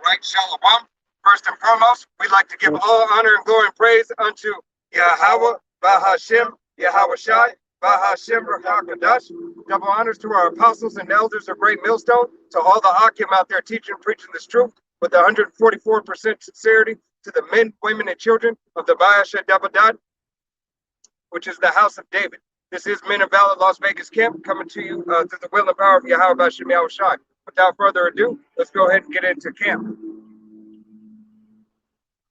right, Shalom. First and foremost, we'd like to give all honor and glory and praise unto Yahweh, Bahashem, Yahweh Shai, Bahashem, Rakakadash. Double honors to our apostles and elders of Great Millstone, to all the Akim out there teaching and preaching this truth with 144% sincerity, to the men, women, and children of the Bayasha Dabadad, which is the house of David. This is Men of Valor Las Vegas Camp, coming to you through the will and power of Yahweh Bahashem Yahweh Shai. Without further ado, let's go ahead and get into camp.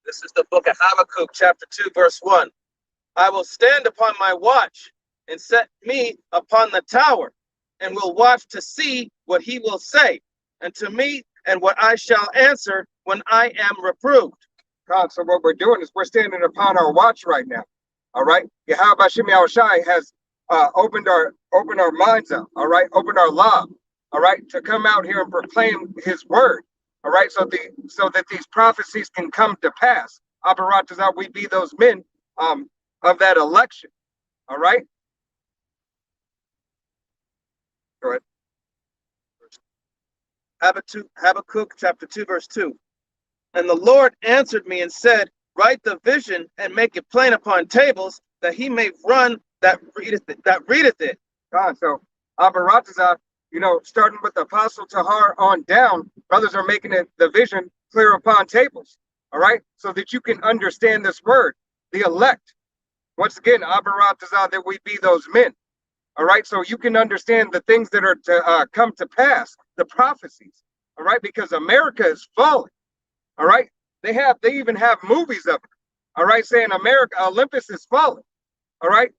This is the book of Habakkuk, chapter 2, verse 1. I will stand upon my watch and set me upon the tower, and will watch to see what he will say unto me, and what I shall answer when I am reproved. God, so what we're doing is we're standing upon our watch right now. All right, Yahweh Bahashem Yahweh Shai has opened our minds up. All right, opened our love. All right, to come out here and proclaim His word. All right, so that these prophecies can come to pass. Abaratazah, we be those men of that election. All right. Go ahead. Habakkuk chapter 2, verse 2. And the Lord answered me and said, write the vision and make it plain upon tables, that he may run that readeth it. God, so Abaratazah, starting with the Apostle Tahar on down, brothers are making the vision clear upon tables. All right, so that you can understand this word, the elect. Once again, Abaratazah, that we be those men. All right, so you can understand the things that are to come to pass, the prophecies. All right, because America is falling. All right, they even have movies of it. All right, saying America, Olympus is falling. All right.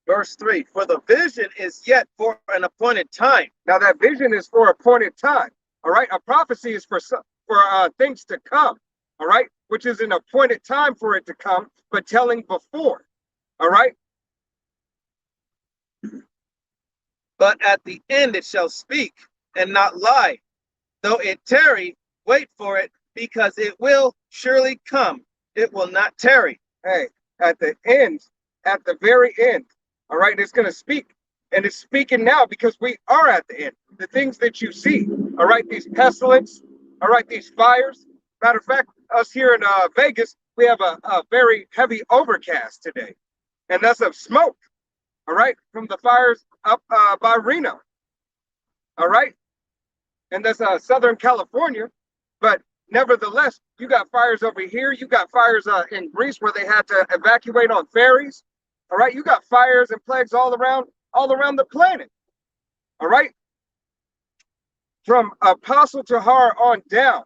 Verse 3, for the vision is yet for an appointed time. Now that vision is for appointed time. All right, a prophecy is for things to come. All right, which is an appointed time for it to come, but telling before. All right. But at the end it shall speak and not lie. Though it tarry, wait for it, because it will surely come. It will not tarry. Hey, at the end, at the very end, all right, it's going to speak. And it's speaking now because we are at the end. The things that you see, all right, these pestilence, all right, these fires. Matter of fact, us here in Vegas, we have a very heavy overcast today. And that's of smoke, all right, from the fires up by Reno. All right. And that's Southern California. But nevertheless, you got fires over here. You got fires in Greece where they had to evacuate on ferries. All right. You got fires and plagues all around the planet. All right. From Apostle Tahar on down.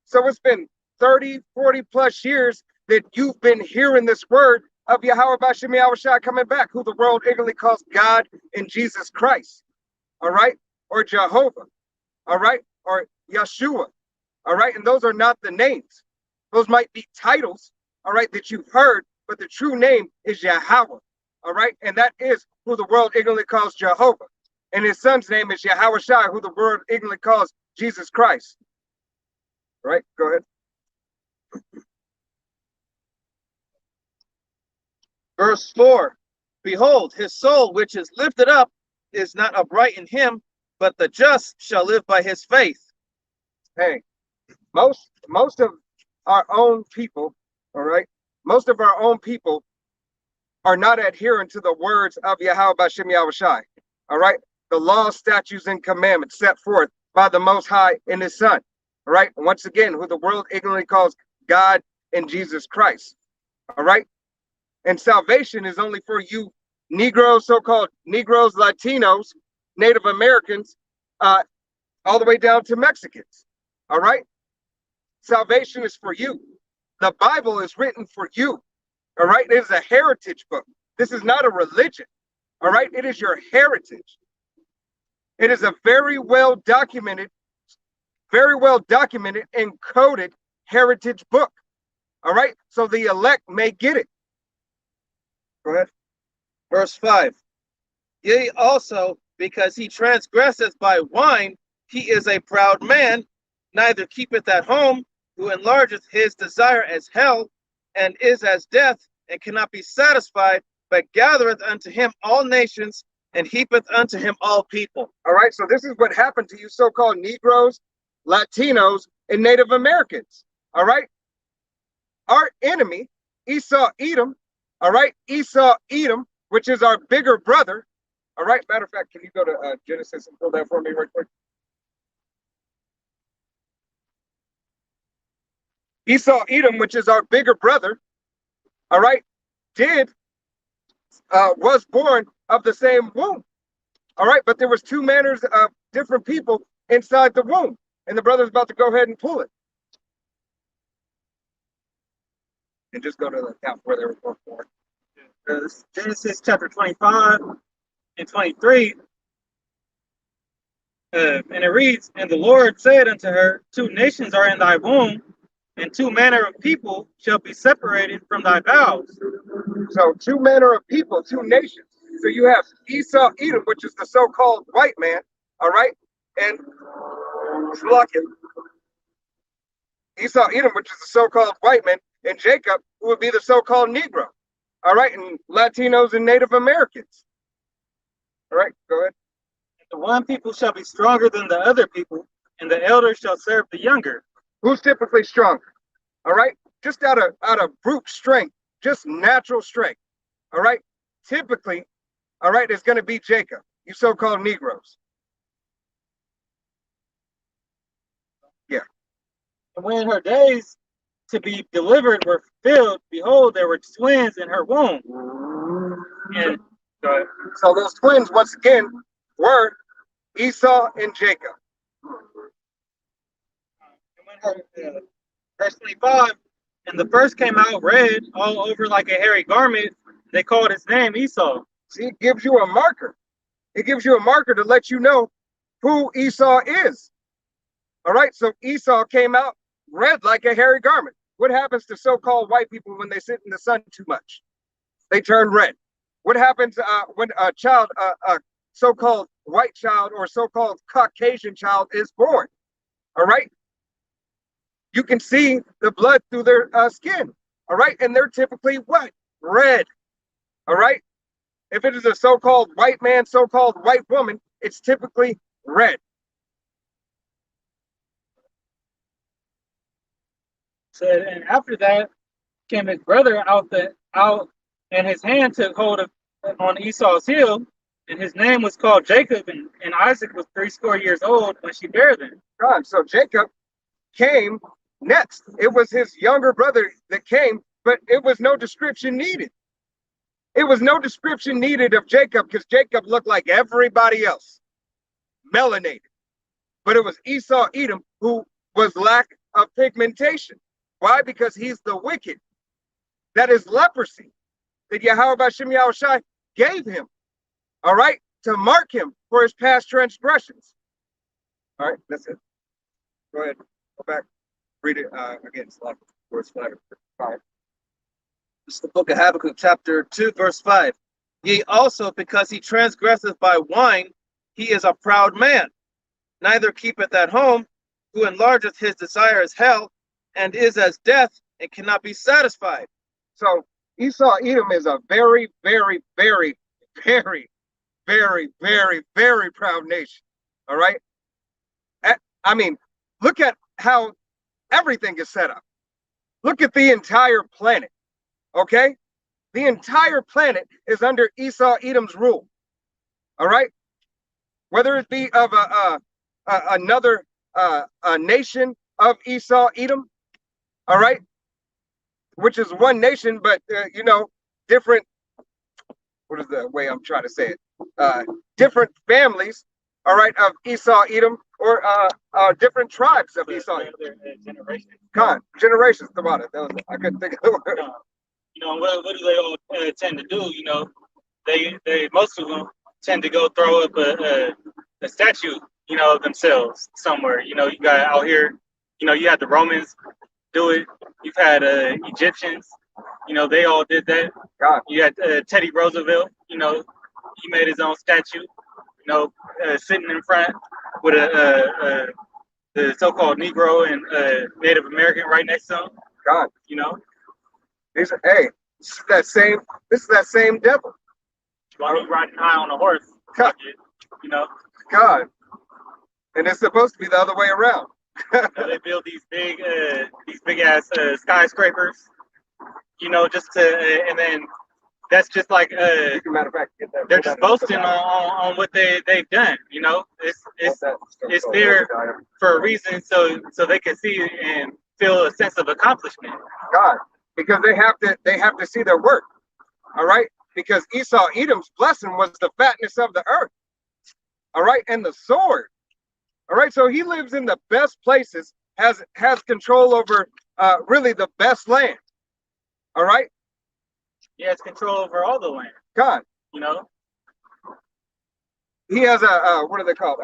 So it's been 30, 40 plus years that you've been hearing this word of Yahweh Bahashem Yahweh Shai coming back, who the world ignorantly calls God and Jesus Christ. All right. Or Jehovah. All right. Or Yeshua. All right. And those are not the names. Those might be titles. All right. That you've heard, but the true name is Yahweh. All right. And that is who the world ignorantly calls Jehovah. And his son's name is Yahweh Shai, who the world ignorantly calls Jesus Christ. All right. Go ahead. Verse 4, behold, his soul which is lifted up is not upright in him, but the just shall live by his faith. Hey, most of our own people, all right, most of our own people are not adhering to the words of Yahweh Bahashem Yahweh Shai, all right, the laws, statutes, and commandments set forth by the Most High and his Son, all right, and once again, who the world ignorantly calls God and Jesus Christ, all right. And salvation is only for you Negroes, so-called Negroes, Latinos, Native Americans, all the way down to Mexicans. All right. Salvation is for you. The Bible is written for you. All right. It is a heritage book. This is not a religion. All right. It is your heritage. It is a very well documented and coded heritage book. All right. So the elect may get it. Go ahead. Verse 5, yea, also, because he transgresseth by wine, he is a proud man, neither keepeth at home, who enlargeth his desire as hell, and is as death, and cannot be satisfied, but gathereth unto him all nations, and heapeth unto him all people. All right, so this is what happened to you so-called Negroes, Latinos, and Native Americans. All right, our enemy, Esau Edom, all right, Esau Edom, which is our bigger brother. All right, matter of fact, can you go to Genesis and pull that for me right quick? Esau Edom, which is our bigger brother, all right, was born of the same womb. All right, but there was two manners of different people inside the womb, and the brother's about to go ahead and pull it. And just go to the account where they were born for. Genesis chapter 25 and 23. And it reads, and the Lord said unto her, two nations are in thy womb, and two manner of people shall be separated from thy bowels. So two manner of people, two nations. So you have Esau Edom, which is the so-called white man, all right? And Esau Edom, which is the so-called white man, and Jacob, who would be the so-called Negro, all right? And Latinos and Native Americans. All right, go ahead. The one people shall be stronger than the other people, and the elder shall serve the younger. Who's typically stronger? All right, just out of brute strength, just natural strength. All right, typically, all right, it's going to be Jacob, you so-called Negroes. Yeah. And when her days to be delivered were fulfilled, behold, there were twins in her womb. And so those twins, once again, were Esau and Jacob. Verse 25, and the first came out red all over like a hairy garment. They called his name Esau. See, it gives you a marker. It gives you a marker to let you know who Esau is. All right, so Esau came out red like a hairy garment. What happens to so-called white people when they sit in the sun too much? They turn red. What happens when a child, a so-called white child or so-called Caucasian child is born? All right, you can see the blood through their skin. All right, and they're typically what? Red. All right, if it is a so-called white man, so-called white woman, it's typically red. So, and after that came his brother out, and his hand took hold of on Esau's heel, and his name was called Jacob, and Isaac was 80 years old when she bare them. God, so Jacob came next. It was his younger brother that came, but it was no description needed. It was no description needed of Jacob because Jacob looked like everybody else, melanated. But it was Esau Edom who was lack of pigmentation. Why? Because he's the wicked. That is leprosy that Yahweh Hashem Yahushai gave him, all right, to mark him for his past transgressions. All right, that's it. Go ahead, go back, read it again. Verse 5. This is the book of Habakkuk, chapter 2, verse 5. Yea, also because he transgresseth by wine, he is a proud man, neither keepeth at home, who enlargeth his desire as hell, and is as death, and cannot be satisfied. So Esau Edom is a very, very, very, very, very, very, very proud nation. All right. I mean, look at how everything is set up. Look at the entire planet. Okay. The entire planet is under Esau Edom's rule. All right. Whether it be of another nation of Esau Edom, all right, which is one nation, but different. What is the way I'm trying to say it? Different families, all right, of Esau Edom, or different tribes of Esau Edom. Generations about it. I couldn't think of the word. What do they all tend to do? They most of them tend to go throw up a statue, of themselves somewhere. You got out here, you had the Romans do it. You've had Egyptians, they all did that. God. You had Teddy Roosevelt, he made his own statue, sitting in front with the so-called Negro and Native American right next to him. God. These are, hey, this is that same devil. While he's riding high on a horse. God. You know, God. And it's supposed to be the other way around. they build these big ass skyscrapers. You know, just to and then that's just like Matter of fact, get that, they're just boasting on what they've done. You know, it's there for a reason, so they can see and feel a sense of accomplishment. God, because they have to see their work. All right, because Esau Edom's blessing was the fatness of the earth. All right, and the sword. All right, so he lives in the best places, has control over really the best land. All right. He has control over all the land. God. You know. He has what are they called?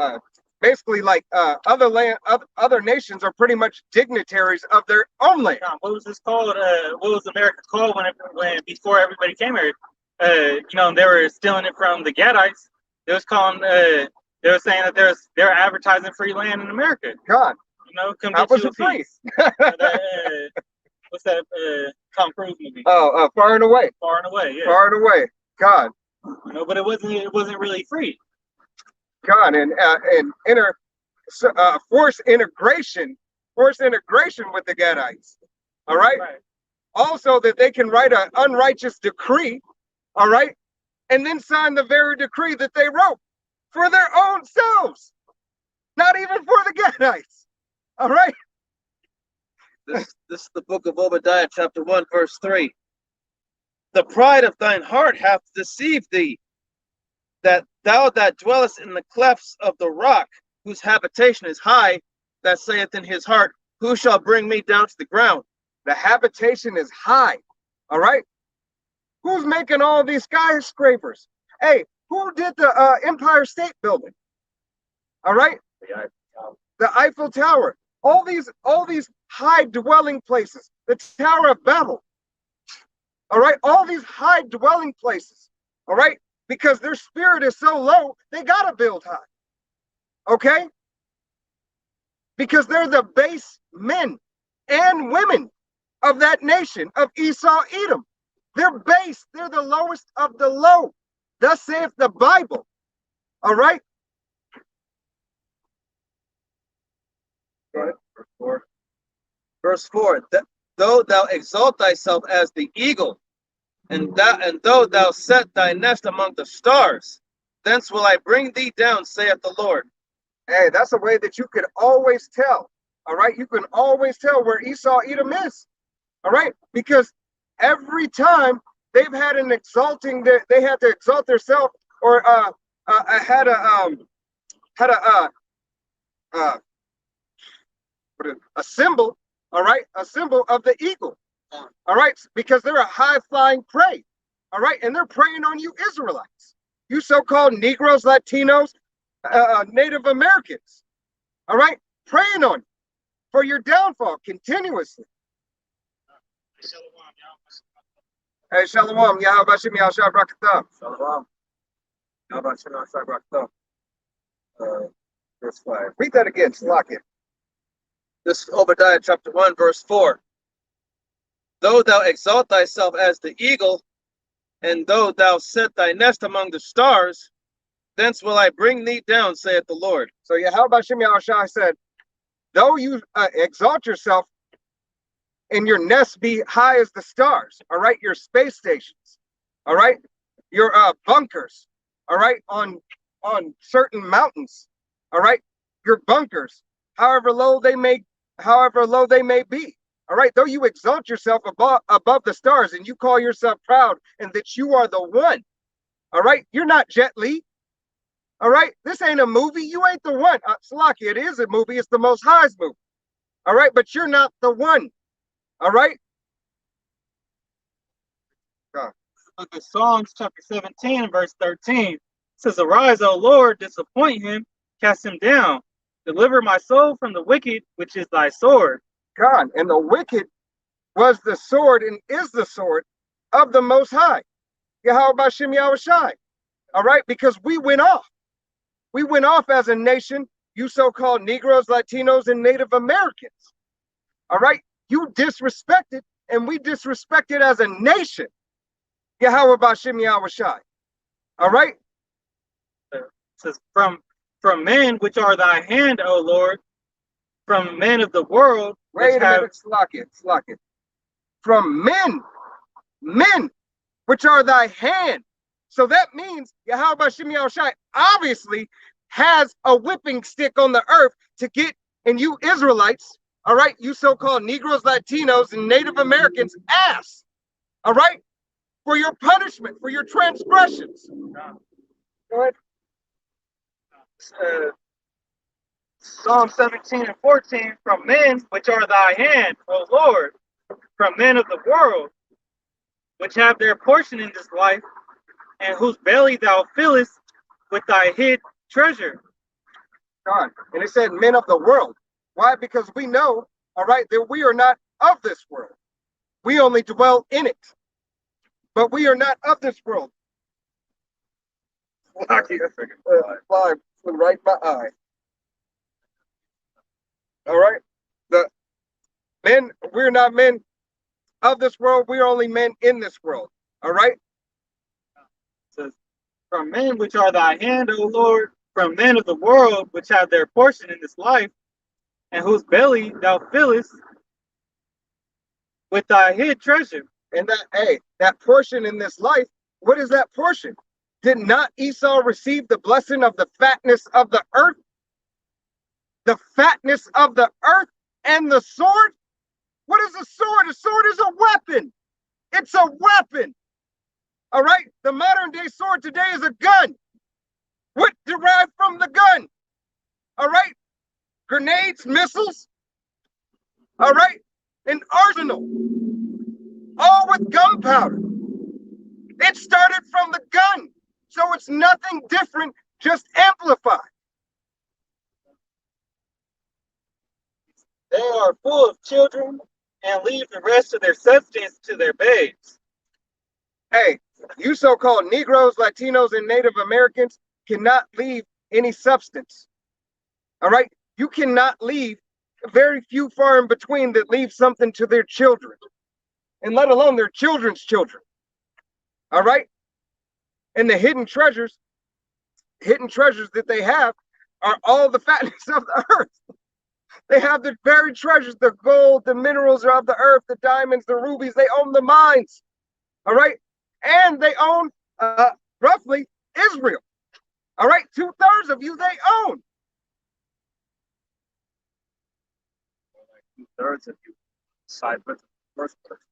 Basically, like other nations are pretty much dignitaries of their own land. What was this called? What was America called when before everybody came here? You know, they were stealing it from the Gadites. They was calling. They were saying that they're advertising free land in America. God. You know, come How get was you it a free? piece. What's that? Tom Cruise movie? Oh, Far and Away. Far and Away. Yeah. Far and Away. God. You know, but it wasn't really free. God, and forced integration with the Gadites. All right? Also, that they can write an unrighteous decree, all right, and then sign the very decree that they wrote for their own selves, not even for the Gadites. All right? This is the book of Obadiah, chapter 1, verse 3. The pride of thine heart hath deceived thee, that thou that dwellest in the clefts of the rock, whose habitation is high, that saith in his heart, who shall bring me down to the ground? The habitation is high. All right? Who's making all these skyscrapers? Hey, who did the Empire State Building? All right? The Eiffel Tower. All these high dwelling places. The Tower of Babel. All right? All these high dwelling places. All right? Because their spirit is so low, they got to build high. Okay? Because they're the base men and women of that nation of Esau Edom. They're base. They're the lowest of the low. Thus saith the Bible. All right? Go ahead. Verse 4. Verse 4. Though thou exalt thyself as the eagle, and though thou set thy nest among the stars, thence will I bring thee down, saith the Lord. Hey, that's a way that you could always tell. All right? You can always tell where Esau Edom is. All right? Because every time they've had an exalting, they had to exalt themselves, or had a symbol, all right, a symbol of the eagle, all right, because they're a high-flying prey, all right, and they're preying on you Israelites, you so-called Negroes, Latinos, Native Americans, all right, preying on you for your downfall continuously. Hey, Shalom, Yahweh Bashim Yahshua Brakatah. Shalom. Yahweh Bashim Yahshua Brakatah. Verse 5. Read that again, Slack it. This is Obadiah chapter 1, verse 4. Though thou exalt thyself as the eagle, and though thou set thy nest among the stars, thence will I bring thee down, saith the Lord. So Yahweh Bashim Yahshua said, though you exalt yourself and your nest be high as the stars, all right, your space stations, all right, your bunkers, all right, on certain mountains, all right, your bunkers, however low they may be, all right, though you exalt yourself above the stars and you call yourself proud and that you are the one, all right, you're not Jet Li, all right, this ain't a movie, you ain't the one. Salaki, it is a movie, it's the Most High's movie, all right, but you're not the one. All right. Book of Psalms, chapter 17, verse 13 says, "Arise, O Lord, disappoint him, cast him down, deliver my soul from the wicked, which is thy sword." God, and the wicked was the sword and is the sword of the Most High, Yahweh Bashim Yahushai. All right, because we went off. We went off as a nation. You so-called Negroes, Latinos, and Native Americans. All right. You disrespected, and we disrespected as a nation, Yahweh Bashim Yahushai. All right? says, from men which are thy hand, O Lord, from men of the world which Wait a minute, Slack it. From men, which are thy hand. So that means Yahweh Shemi Shai obviously has a whipping stick on the earth to get, and you Israelites, all right, you so-called Negroes, Latinos, and Native Americans, ass, all right, for your punishment, for your transgressions. Go ahead. Psalm 17 and 14, from men which are thy hand, O Lord, from men of the world, which have their portion in this life, and whose belly thou fillest with thy hid treasure. God. And it said men of the world. Why? Because we know, all right, that we are not of this world. We only dwell in it. But we are not of this world. Fly flew right in my eye. All right. The men, we're not men of this world. We're only men in this world. All right. It says, from men which are thy hand, O Lord, from men of the world which have their portion in this life, and whose belly thou fillest with thy hid treasure. And that portion in this life, what is that portion? Did not Esau receive the blessing of the fatness of the earth? The fatness of the earth and the sword? What is a sword? A sword is a weapon. It's a weapon. All right? The modern day sword today is a gun. What derived from the gun? All right? Grenades, missiles. All right? An arsenal. All with gunpowder. It started from the gun. So it's nothing different, just amplified. They are full of children and leave the rest of their substance to their babes. Hey, you so-called Negroes, Latinos, and Native Americans cannot leave any substance. All right? You cannot leave, very few far in between that leave something to their children, and let alone their children's children. All right? And the hidden treasures that they have are all the fatness of the earth. They have the very treasures, the gold, the minerals of the earth, the diamonds, the rubies. They own the mines. All right? And they own roughly Israel. All right? 2/3 of you they own. 2/3 of you side with the first person.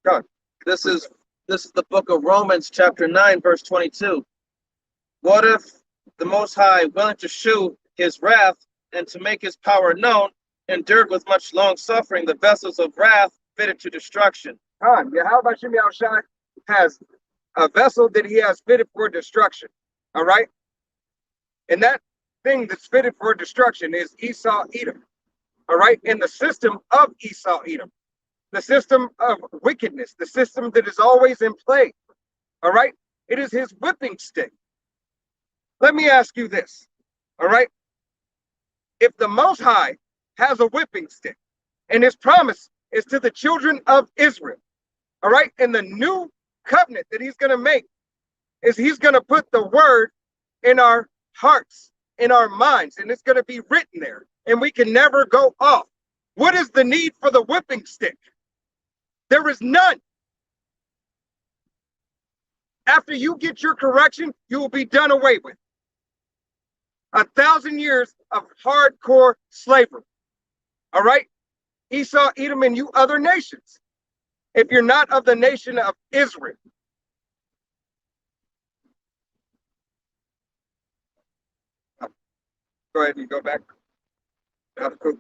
God. This is the book of Romans, chapter 9, verse 22. What if the Most High, willing to shew his wrath and to make his power known, endured with much long suffering the vessels of wrath fitted to destruction? Yahweh Shemi Shai has a vessel that he has fitted for destruction. All right? And that thing that's fitted for destruction is Esau Edom. All right? In the system of Esau Edom, the system of wickedness, the system that is always in play. All right? It is his whipping stick. Let me ask you this. All right? If the Most High has a whipping stick and his promise is to the children of Israel, all right, and the new covenant that he's going to make is he's going to put the word in our hearts, in our minds, and it's going to be written there, and we can never go off. What is the need for the whipping stick? There is none. After you get your correction, you will be done away with. 1,000 years of hardcore slavery. All right? Esau, Edom, and you other nations. If you're not of the nation of Israel. Go ahead and go back. Habakkuk.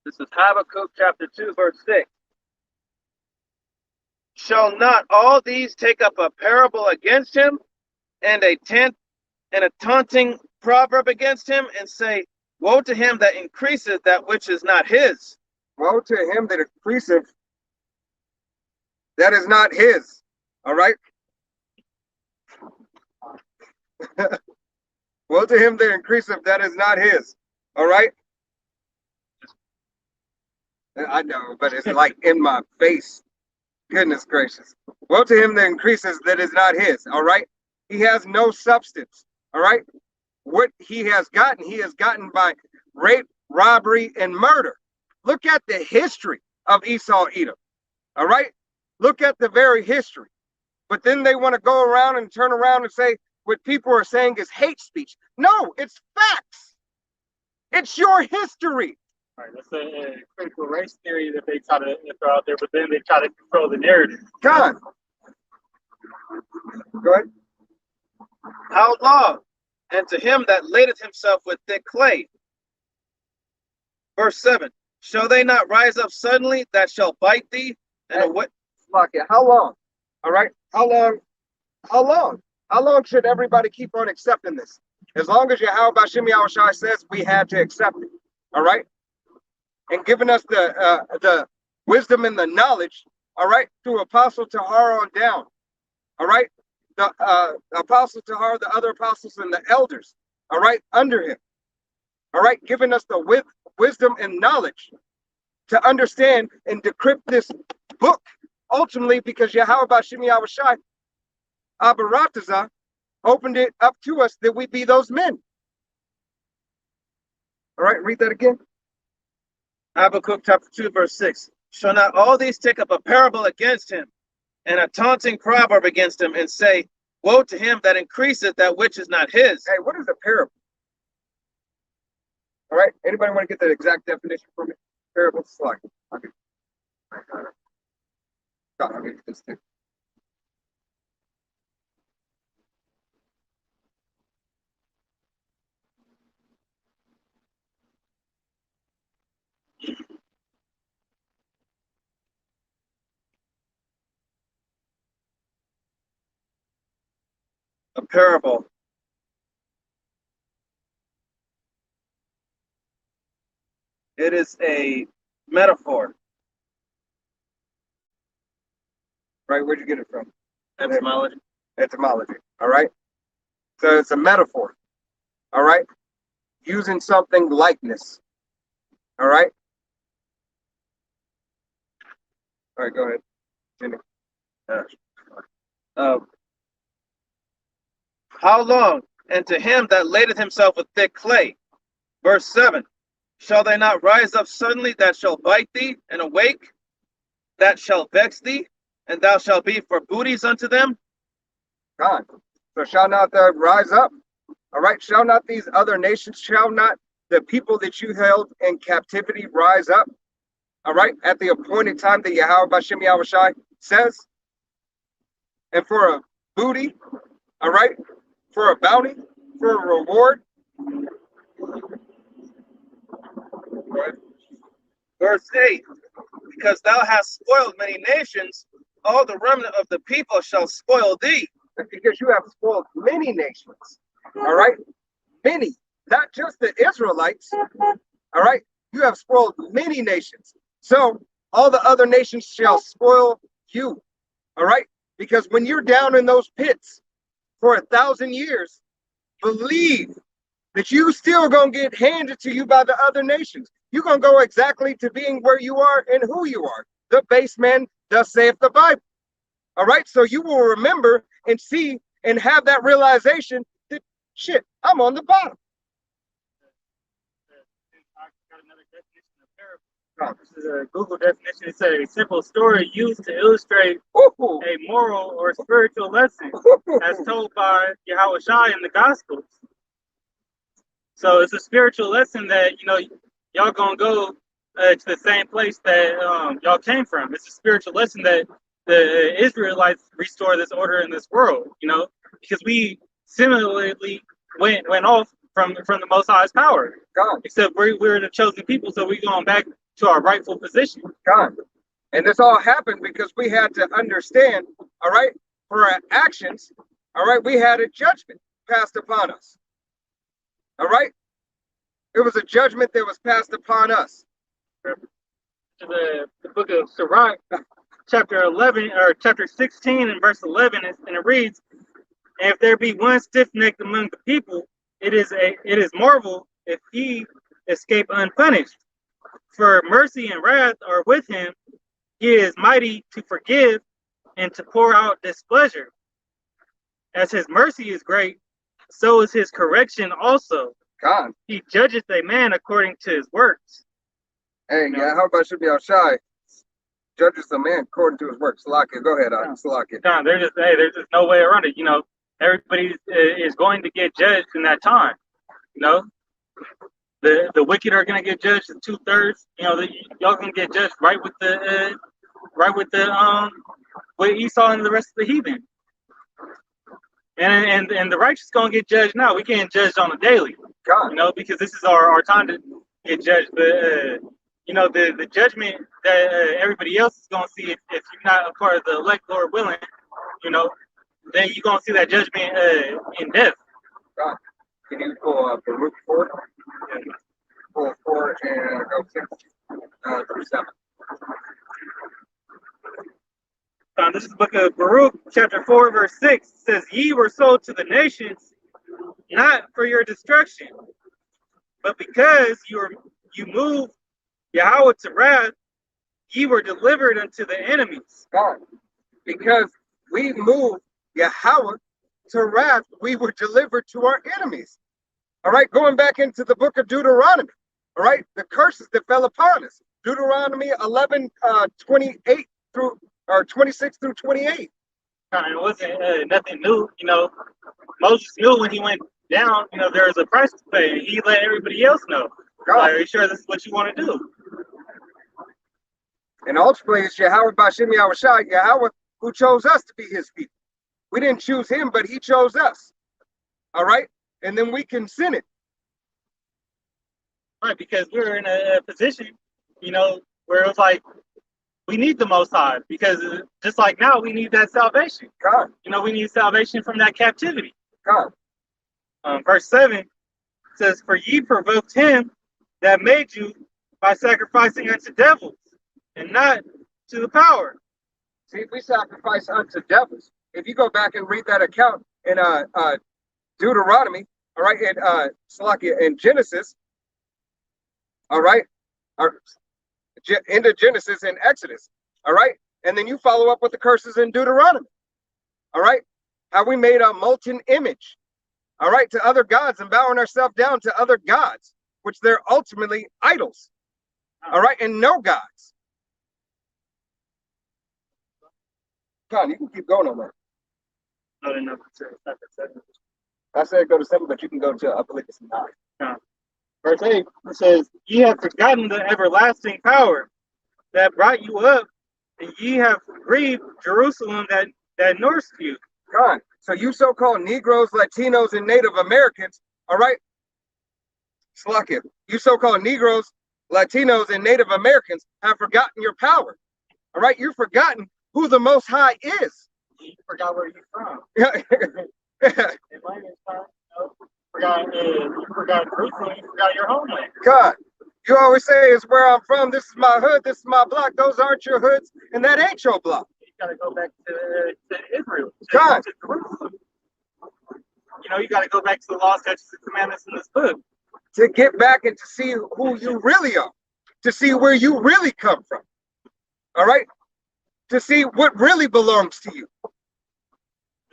This is Habakkuk chapter 2, verse 6. Shall not all these take up a parable against him, and a taunting proverb against him, and say, woe to him that increaseth that which is not his? Woe to him that increaseth that is not his. All right? Woe to him that increaseth that is not his. All right. I know, but it's like in my face. Goodness gracious. Woe to him that increases that is not his. All right. He has no substance. All right. What he has gotten by rape, robbery, and murder. Look at the history of Esau Edom. All right. Look at the very history. But then they want to go around and turn around and say what people are saying is hate speech. No, it's facts. It's your history. Right, that's a critical race theory that they try to throw out there, but then they try to control the narrative. God. Go ahead. How long? And to him that ladeth himself with thick clay. Verse 7. Shall they not rise up suddenly that shall bite thee? And away? How long? All right. How long? How long? How long should everybody keep on accepting this? As long as Yahweh Bashim Yahushai says we had to accept it. All right. And giving us the wisdom and the knowledge, all right, through Apostle Tahar on down, all right, the Apostle Tahar, the other apostles and the elders, all right, under him, all right, giving us the wisdom and knowledge to understand and decrypt this book, ultimately because Yahweh Bashim Yahushai, Abaratazah, opened it up to us that we be those men. All right, read that again. Habakkuk chapter 2, verse 6. Shall not all these take up a parable against him, and a taunting proverb against him, and say, woe to him that increaseth that which is not his? Hey, what is a parable? All right, anybody want to get the exact definition for me? Parable, slug. Okay. I'll get this too. A parable. It is a metaphor. Right, where'd you get it from? Etymology. Etymology. All right. So it's a metaphor. All right. Using something likeness. All right. All right, go ahead, Jimmy. How long? And to him that ladeth himself with thick clay. Verse 7. Shall they not rise up suddenly that shall bite thee, and awake that shall vex thee, and thou shalt be for booties unto them? God. So shall not they rise up? All right. Shall not these other nations, shall not the people that you held in captivity rise up? All right. At the appointed time that Yahweh Bashim Yahushai says. And for a booty, all right, for a bounty, for a reward. Verse 8. Because thou hast spoiled many nations, all the remnant of the people shall spoil thee. Because you have spoiled many nations. All right. Many, not just the Israelites. All right. You have spoiled many nations. So all the other nations shall spoil you. All right. Because when you're down in those pits for 1,000 years, believe that you still gonna get handed to you by the other nations. You're gonna go exactly to being where you are and who you are. The base man, thus saith the Bible. All right, so you will remember and see and have that realization that shit, I'm on the bottom. I got another definition of parable. This is a Google definition. It's a simple story used to illustrate Ooh. a moral or spiritual lesson as told by Yahweh Shai in the Gospels. So it's a spiritual lesson that, y'all gonna go to the same place that y'all came from. It's a spiritual lesson that the Israelites restore this order in this world, because we similarly went off from the Most High's power. God. Except we're the chosen people, so we're going back to our rightful position. God. And this all happened because we had to understand, all right, for our actions, all right, we had a judgment passed upon us. All right? It was a judgment that was passed upon us. The book of Sirach, chapter 11 or chapter 16 and verse 11, and it reads, And if there be one stiff-necked among the people, it is marvel if he escape unpunished. For mercy and wrath are with him. He is mighty to forgive and to pour out displeasure. As his mercy is great, so is his correction also. God. He judgeth a man according to his works. Hey, yeah, how about should be outside? Judges the man according to his works. Salakia, go ahead, Salakia. John, there's just no way around it. Everybody is going to get judged in that time. The wicked are going to get judged in 2/3. Y'all gonna get judged right with the with Esau and the rest of the heathen. And the righteous gonna get judged now. We can't judge on a daily, God. because this is our time to get judged. But the judgment that everybody else is gonna see if you're not a part of the elect, Lord willing, then you're gonna see that judgment in death. God. Can you pull up Baruch 4? Yeah. Pull 4 and go 6 through 7. This is the book of Baruch, chapter 4, verse 6. It says, "Ye were sold to the nations, not for your destruction, but because you moved Yahweh to wrath, ye were delivered unto the enemies." God. Because we moved Yahweh to wrath, we were delivered to our enemies. All right, going back into the book of Deuteronomy. All right, the curses that fell upon us. Deuteronomy 11, 28 through, or 26 through 28. It wasn't nothing new. Moses knew when he went down, there was a price to pay. And he let everybody else know. Are you sure this is what you want to do? And ultimately, it's Yahweh Bashem Yahushai, Yahweh, who chose us to be his people. We didn't choose him, but he chose us. All right? And then we can sin it. Right, because we're in a position, where it was like, we need the Most High, because just like now, we need that salvation. God. We need salvation from that captivity. God. Verse 7 says, "For ye provoked him that made you by sacrificing unto devils, and not to the power." See, we sacrifice unto devils. If you go back and read that account in Deuteronomy, all right, in Salakia, in Genesis, all right, or into Genesis and Exodus, all right, and then you follow up with the curses in Deuteronomy, all right, how we made a molten image, all right, to other gods and bowing ourselves down to other gods, which they're ultimately idols, all right, and no gods. Con, you can keep going on that. No, I said go to 7, but you can go to, I believe it's 9. No. Verse 8, it says, "Ye have forgotten the everlasting power that brought you up, and ye have grieved Jerusalem that nursed you." God, so you so-called Negroes, Latinos, and Native Americans, all right? Slakia, you so-called Negroes, Latinos, and Native Americans have forgotten your power. All right, you've forgotten who the Most High is. You forgot where you're from. Yeah. You forgot Jerusalem, you forgot your homeland. God, you always say it's where I'm from. This is my hood. This is my block. Those aren't your hoods, and that ain't your block. You got to go back to Israel. God. To Jerusalem. You got to go back to the law, statutes, and commandments in this book. To get back and to see who you really are. To see where you really come from. All right? To see what really belongs to you.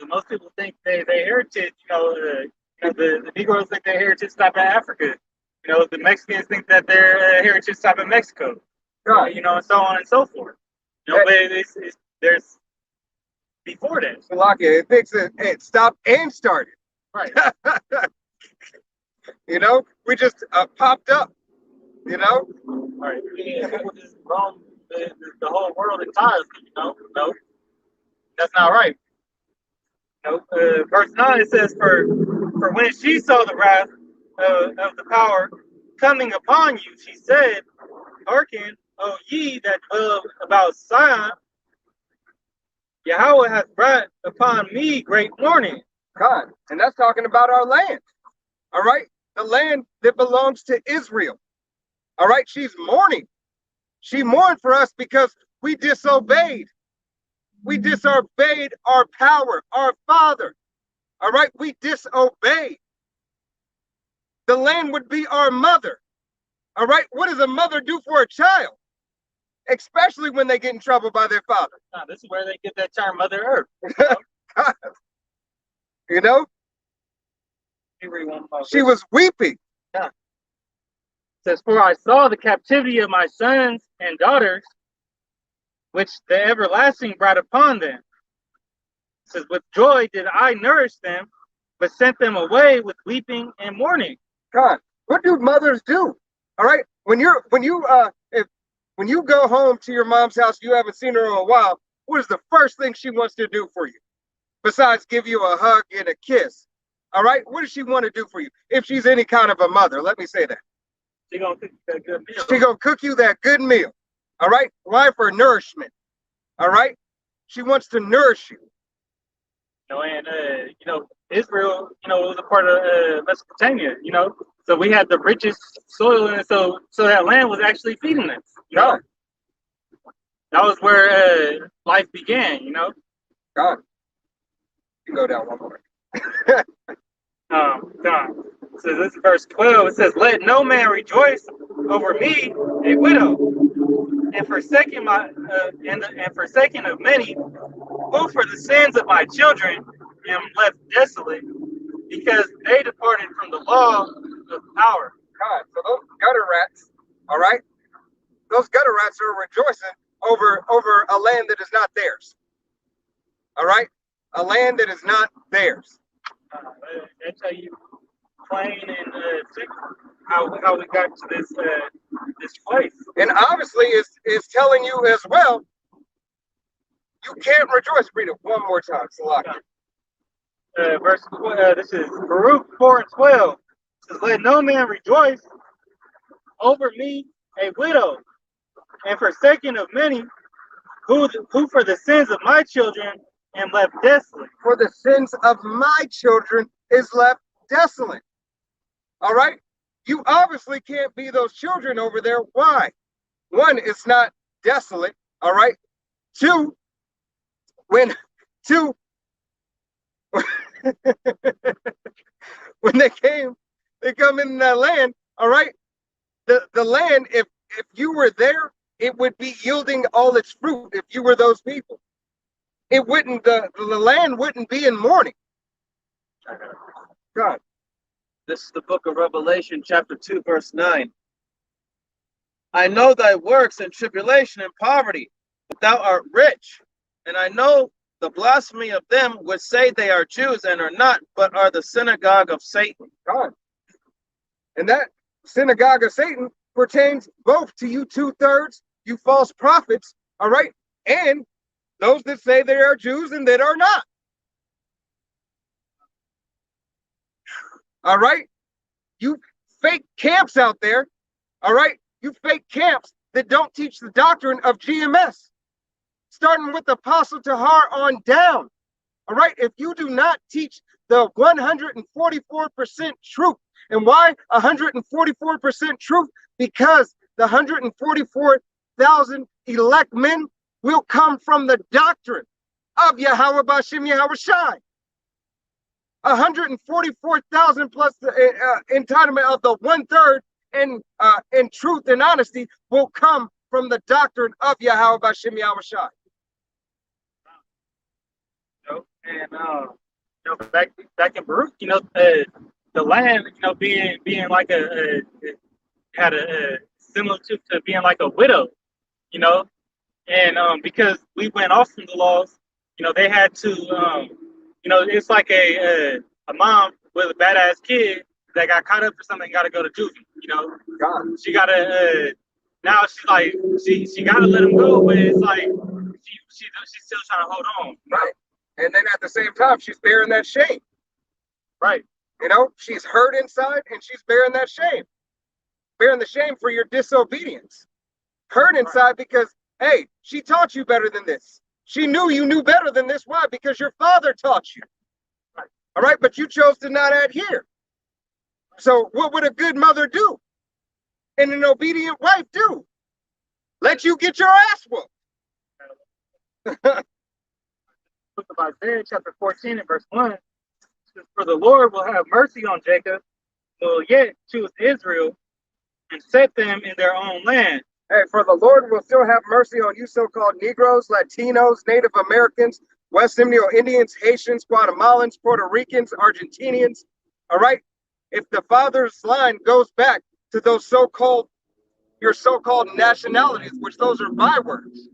And most people think their heritage, the Negroes think their heritage stop at Africa. The Mexicans think that their heritage stop at Mexico. Right. And so on and so forth. But there's before that. Salakia, it thinks it stopped and started. Right. We just popped up. Right. People just roam the whole world entirely. No, that's not right. Verse 9 it says, for when she saw the wrath of the power coming upon you, she said, "Hearken, O ye that dwell about Zion, Yahweh hath brought upon me great mourning." God, and that's talking about our land. All right, the land that belongs to Israel. All right, she's mourning. She mourned for us because we disobeyed. We disobeyed our power, our Father. all right, we disobeyed. The land would be our mother. All right, what does a mother do for a child? Especially when they get in trouble by their father. This is where they get that term Mother Earth. You know, she was weeping. Yeah. It says, for I saw the captivity of my sons and daughters, which the everlasting brought upon them. It says, with joy did I nourish them, but sent them away with weeping and mourning. God, what do mothers do? All right, when you go home to your mom's house, you haven't seen her in a while. What is the first thing she wants to do for you, besides give you a hug and a kiss? All right, what does she want to do for you? If she's any kind of a mother, let me say that. She's gonna cook you that good meal. She's gonna cook you that good meal. All right, why? For nourishment. All right, she wants to nourish you. And Israel, it was a part of Mesopotamia. So we had the richest soil, and so that land was actually feeding us. God. That was where life began. God. You go down one more. So this is verse 12. It says, "Let no man rejoice over me, a widow, and forsaking of many, who for the sins of my children am left desolate, because they departed from the law of power." God, so those gutter rats, all right, those gutter rats are rejoicing over a land that is not theirs. All right, a land that is not theirs. I tell you, plain and simple, how we got to this place. And obviously, is telling you as well. You can't rejoice. Read it one more time, Salaki. This is Baruch 4:12. It says, "Let no man rejoice over me, a widow, and forsaken of many, who for the sins of my children am left desolate." For the sins of my children is left desolate. All right? You obviously can't be those children over there. Why? One, it's not desolate. All right? Two, when they come in that land, all right? The land, if you were there, it would be yielding all its fruit if you were those people. It wouldn't, the land wouldn't be in mourning. God. This is the book of Revelation, chapter 2, verse 9. "I know thy works and tribulation and poverty, but thou art rich. And I know the blasphemy of them which say they are Jews and are not, but are the synagogue of Satan." God. And that synagogue of Satan pertains both to you 2/3, you false prophets, all right, and those that say they are Jews and that are not. All right? You fake camps out there, all right? You fake camps that don't teach the doctrine of GMS, starting with Apostle Tahar on down. All right? If you do not teach the 144% truth, and why 144% truth? Because the 144,000 elect men will come from the doctrine of Yahweh B'Shem Yahweh Shai. 144,000 plus the entitlement of the 1/3 in truth and honesty will come from the doctrine of Yahweh B'Shem Yahweh Shai. And back in Baruch, the land, being like had a similar to being like a widow, and because we went off from the laws, they had to, it's like a mom with a badass kid that got caught up for something, got to go to juvie, God. She got to, now she's like, she got to let him go, but it's like, she's still trying to hold on. Right. And then at the same time, she's bearing that shame. Right. She's hurt inside and she's bearing that shame. Bearing the shame for your disobedience. Hurt inside because, hey, she taught you better than this. She knew you knew better than this. Why? Because your father taught you. Right. All right, but you chose to not adhere. So what would a good mother do? And an obedient wife do? Let you get your ass whooped. Book of Isaiah, chapter 14 and verse 1. says, for the Lord will have mercy on Jacob, will yet choose Israel, and set them in their own land. Hey, for the Lord will still have mercy on you so-called Negroes, Latinos, Native Americans, West Indians, Haitians, Guatemalans, Puerto Ricans, Argentinians. All right? If the father's line goes back to those so-called, your so-called nationalities, which those are bywords.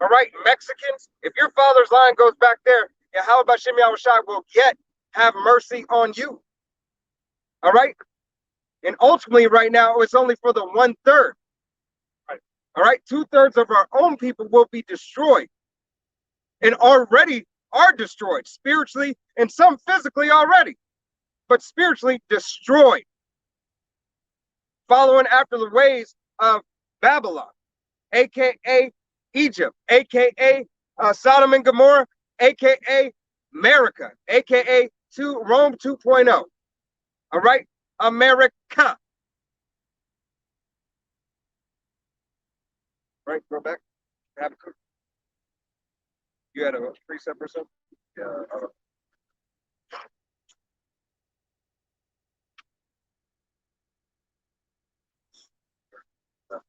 All right, Mexicans, if your father's line goes back there, Yahweh Bashem Yahushai will yet have mercy on you. All right? And ultimately, right now, it's only for the 1/3. All right, 2/3 of our own people will be destroyed and already are destroyed spiritually and some physically already, but spiritually destroyed, following after the ways of Babylon, aka Egypt, aka Sodom and Gomorrah, aka America, aka Rome 2.0. All right, America. Right, go back. Have a cook. You had a precept or something? Yeah. I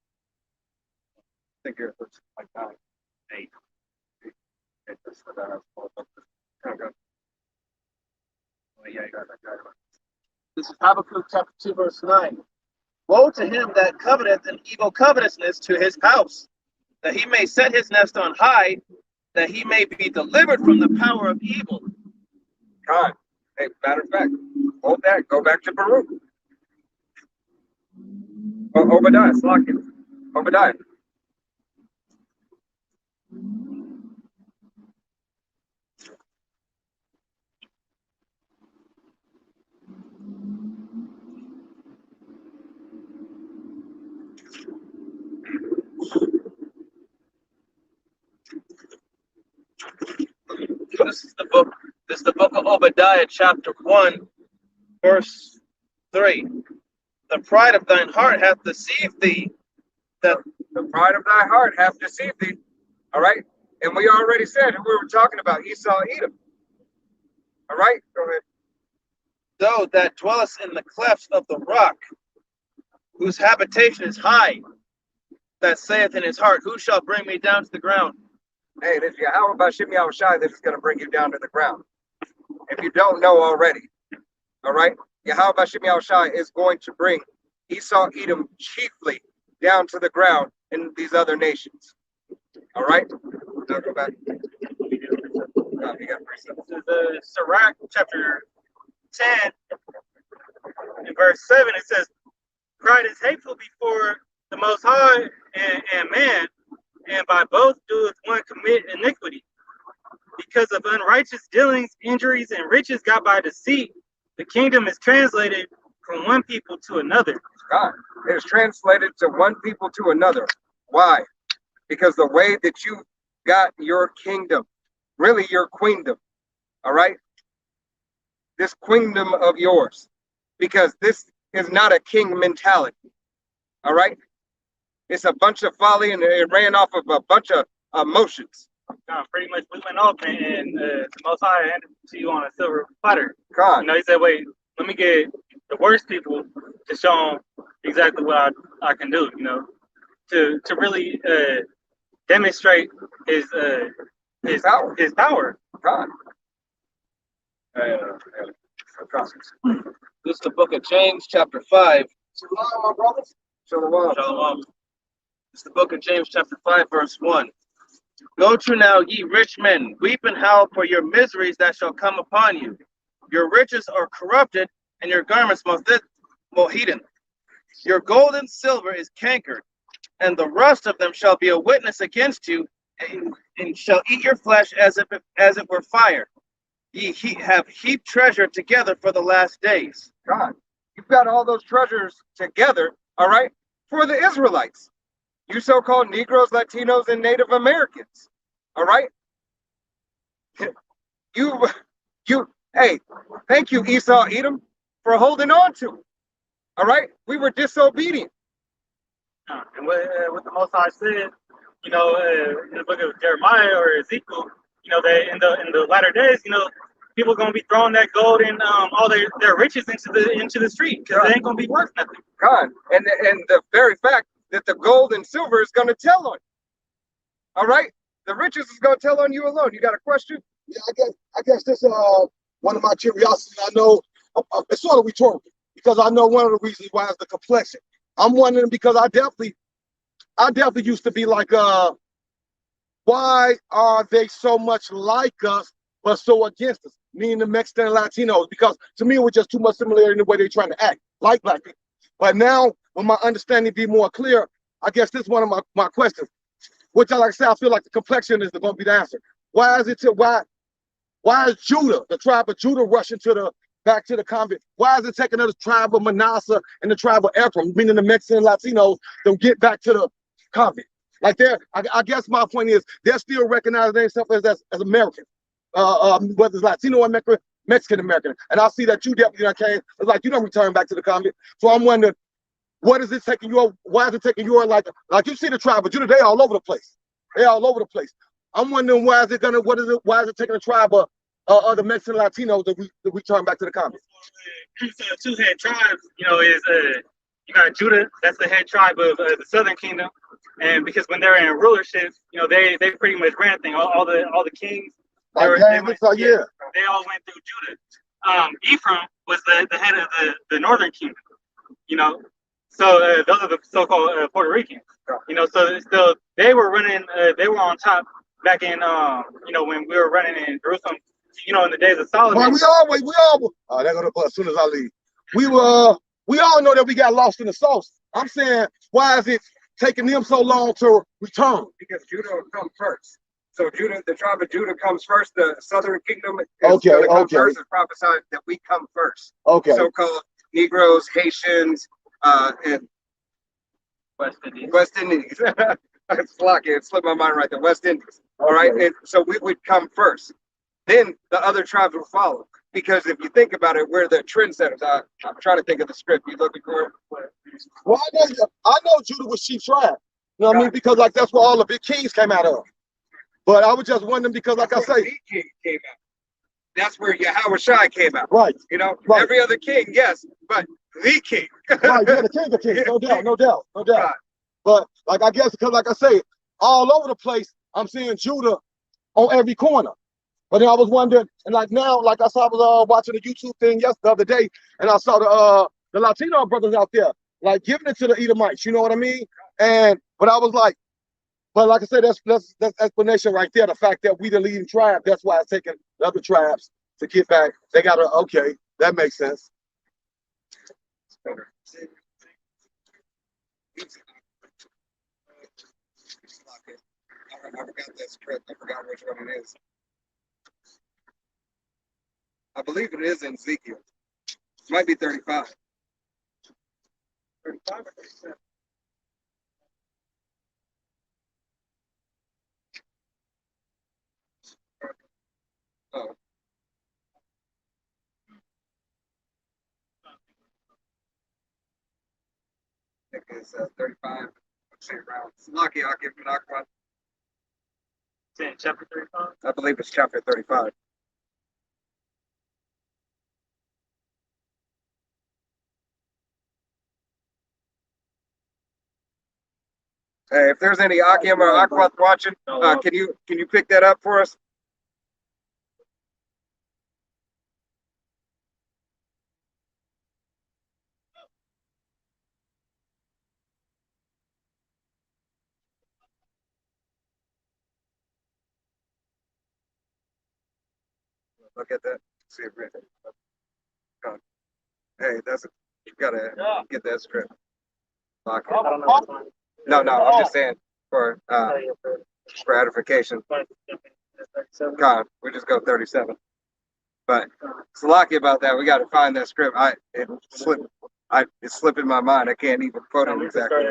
think you're like 9, 8. This is Habakkuk chapter 2, verse 9. Woe to him that coveteth an evil covetousness to his house, that he may set his nest on high, that he may be delivered from the power of evil. God. Hey, matter of fact, hold that. Go back to Baruch. Obadiah, Slakin. Obadiah. This is the book of Obadiah, chapter 1, verse 3. The pride of thine heart hath deceived thee. The pride of thy heart hath deceived thee. All right. And we already said who we were talking about, Esau, Edom. All right. Go ahead. Thou that dwellest in the clefts of the rock, whose habitation is high, that saith in his heart, who shall bring me down to the ground? Hey, this Yahweh Bashem Yahushai that is going to bring you down to the ground. If you don't know already, all right, Yahweh Bashem Yahushai is going to bring Esau, Edom chiefly down to the ground in these other nations. All right, now go back. You got precepts. This is Sirach chapter 10, in verse 7. It says, pride is hateful before the Most High and man, and by both doeth one commit iniquity. Because of unrighteous dealings, injuries, and riches got by deceit, the kingdom is translated from one people to another. God, it is translated to one people to another. Why? Because the way that you got your kingdom, really your queendom, all right? This queendom of yours, because this is not a king mentality, all right? It's a bunch of folly, and it ran off of a bunch of emotions. Pretty much we went off, and the Most High handed it to you on a silver platter. God. You know, he said, wait, let me get the worst people to show them exactly what I can do, you know, to really demonstrate his power. His power. God. This is the book of James, chapter 5. Shalom, my brothers. Shalom. Shalom. This is the book of James, chapter 5, verse 1. Go to now, ye rich men, weep and howl for your miseries that shall come upon you. Your riches are corrupted, and your garments moth-eaten. Your gold and silver is cankered, and the rust of them shall be a witness against you, and shall eat your flesh as it were fire. Ye have heaped treasure together for the last days. God, you've got all those treasures together, all right, for the Israelites. You so-called Negroes, Latinos, and Native Americans, all right? Hey, thank you, Esau, Edom, for holding on to it, all right? We were disobedient. And what the Most High said, you know, in the book of Jeremiah or Ezekiel, you know, that in the latter days, you know, people are gonna be throwing that gold and all their riches into the street because it ain't gonna be worth nothing. God, and the very fact that the gold and silver is going to tell on you. All right, the riches is going to tell on you alone. You got a question? Yeah, I guess this one of my curiosities. I know it's sort of rhetorical because I know one of the reasons why is the complexion. I'm wondering because I definitely used to be like, why are they so much like us but so against us? Meaning the Mexican and Latinos, because to me it was just too much similarity in the way they're trying to act like black people. But now, when my understanding be more clear, I guess this is one of my questions. Which, like I said, I feel like the complexion is going to be the answer. Why is why is Judah, the tribe of Judah, rushing back to the convent? Why is it taking the tribe of Manasseh and the tribe of Ephraim, meaning the Mexican and Latinos, to get back to the convent? Like I guess my point is they're still recognizing themselves as Americans, whether it's Latino or Mexican American. And I see that you definitely came. It's like you don't return back to the convent. So I'm wondering, what is it taking you? Why is it taking you? Like you see the tribe of Judah, they all over the place. They all over the place. I'm wondering why is it taking the tribe of the Mexican Latinos to return back to the convent? So the two head tribes, is you got Judah, that's the head tribe of the Southern Kingdom, and because when they're in rulership, they pretty much ran things. All the kings, they all went through Judah. Ephraim was the head of the Northern Kingdom, So those are the so-called Puerto Ricans, So they were running, they were on top back in, when we were running in Jerusalem, in the days of Solomon. Well, they're gonna bust as soon as I leave. We all know that we got lost in the sauce. I'm saying, why is it taking them so long to return? Because Judah will come first. So Judah, the tribe of Judah comes first. The Southern Kingdom is come first. It's prophesied that we come first. Okay. So-called Negroes, Haitians, and West Indies. West Indies. It's lucky. It slipped my mind right there. West Indies. All right. And so we would come first. Then the other tribes will follow. Because if you think about it, we're the trendsetters. I'm trying to think of the script. You looking for it? Well, I know Judah was chief tribe. You know what I mean? Because like that's where all the big kings came out of. But I was just wondering because, like I say, the king came out. That's where Yahweh Shai came out. Right. Right. Every other king, yes, but the king. Right. Yeah, the king of kings. No doubt. Right. But like I guess because like I say, all over the place, I'm seeing Judah on every corner. But then I was wondering, and like now, like I was watching a YouTube thing the other day, and I saw the Latino brothers out there, like giving it to the Edomites, you know what I mean? But I was like, but like I said, that's explanation right there. The fact that we the leading tribe, that's why it's taking the other tribes to get back. They gotta, okay, that makes sense. I forgot that script. I forgot which one it is. I believe it is in Ezekiel. It might be 35. 35 or 37? Oh. I think it's 35. Let's see around. It's lucky I'll give it Aqua. Chapter 35? I believe it's chapter 35. Hey, if there's any Akim or Aquath watching, can you pick that up for us? Look at that. See if it. Hey, you gotta get that script. Lock it. No, I'm just saying for edification. We just go 37. But it's lucky about that. We got to find that script. It's slipping my mind. I can't even quote it exactly.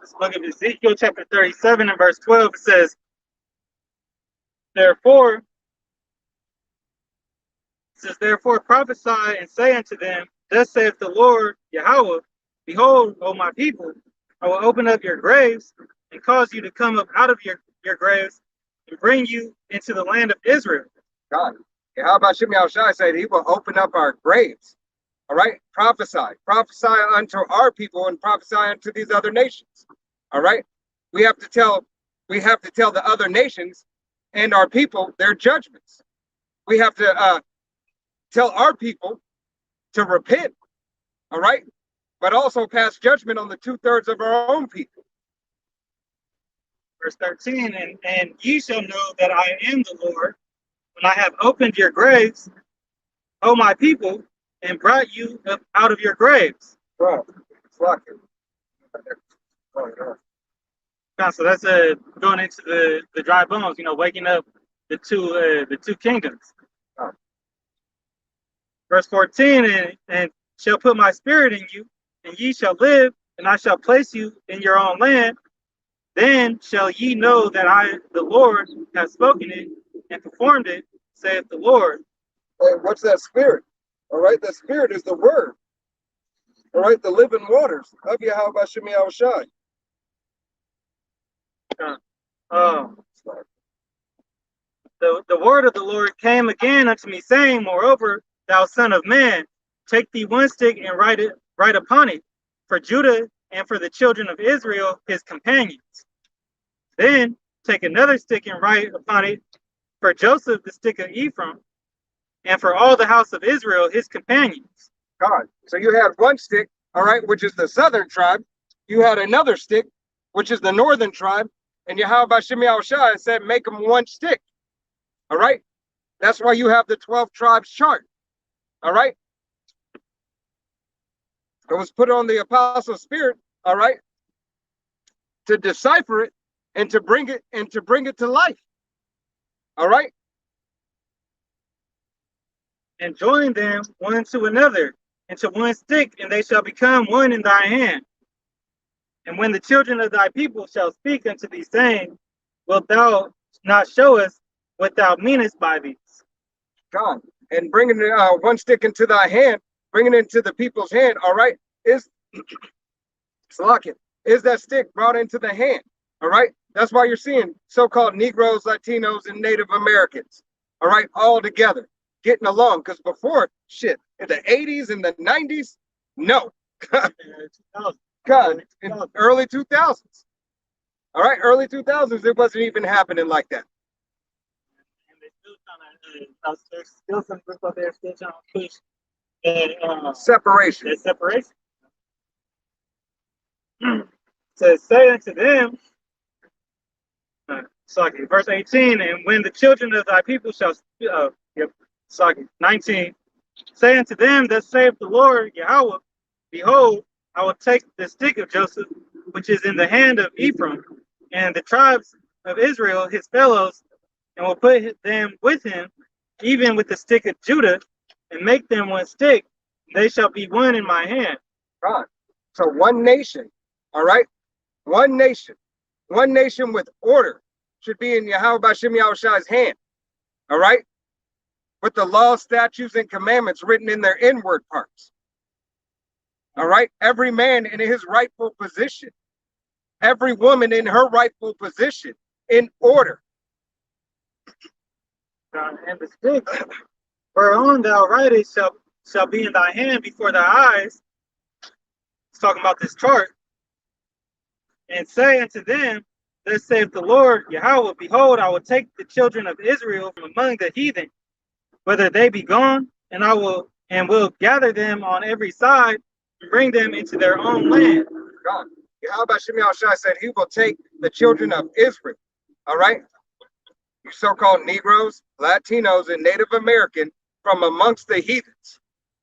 This book of Ezekiel, chapter 37 and verse 12, it says, Therefore prophesy and say unto them, Thus saith the Lord Yahweh, Behold, O my people, I will open up your graves and cause you to come up out of your graves and bring you into the land of Israel. God. Yahweh Shem Yahushua said he will open up our graves. All right, prophesy unto our people and prophesy unto these other nations. All right, we have to tell the other nations and our people their judgments. We have to tell our people to repent. All right, but also pass judgment on the 2/3 of our own people. Verse 13, and ye shall know that I am the Lord when I have opened your graves, O my people, and brought you up out of your graves. Right. So that's going into the dry bones, waking up the two kingdoms. Oh. Verse 14, and shall put my spirit in you, and ye shall live, and I shall place you in your own land. Then shall ye know that I, the Lord, have spoken it and performed it, saith the Lord. Hey, what's that spirit? All right, that spirit is the word. All right, the living waters of Yahweh Shem Yahushua. The word of the Lord came again unto me, saying, moreover, thou son of man, take thee one stick and write upon it, for Judah and for the children of Israel, his companions. Then take another stick and write upon it, for Joseph, the stick of Ephraim, and for all the house of Israel, his companions. God. So you had one stick, all right, which is the southern tribe. You had another stick, which is the northern tribe. And Yahweh Shem Yahushua said, make them one stick. All right. That's why you have the 12 tribes chart. All right. It was put on the apostle's spirit, all right, to decipher it and to bring it to life. All right. And join them one to another into one stick, and they shall become one in thy hand. And when the children of thy people shall speak unto thee, saying, wilt thou not show us what thou meanest by these? God. And bringing one stick into thy hand, bringing it into the people's hand, all right, is that stick brought into the hand, all right? That's why you're seeing so-called Negroes, Latinos, and Native Americans, all right, all together, getting along. Because before, shit, in the 80s and the 90s, no. God, in early 2000s, all right, early 2000s, it wasn't even happening like that. There's still some group out there still trying to push that separation. That separation. To say unto them, verse 18, and when the children of thy people shall, 19, say unto them, thus saith the Lord Yahweh, behold, I will take the stick of Joseph, which is in the hand of Ephraim, and the tribes of Israel, his fellows, and will put them with him, even with the stick of Judah, and make them one stick. They shall be one in my hand. God. So one nation, all right? One nation with order should be in Yahweh Shem Yahushua's hand, all right? With the laws, statutes, and commandments written in their inward parts, all right? Every man in his rightful position, every woman in her rightful position, in order. And the stick whereon thou writest shall be in thy hand before thy eyes. It's talking about this chart. And say unto them, thus saith the Lord Yahweh, behold, I will take the children of Israel from among the heathen, whether they be gone, and will gather them on every side and bring them into their own land. God. Yahweh Shem Yahushua said he will take the children of Israel, all right? You so-called Negroes, Latinos, and Native American from amongst the heathens,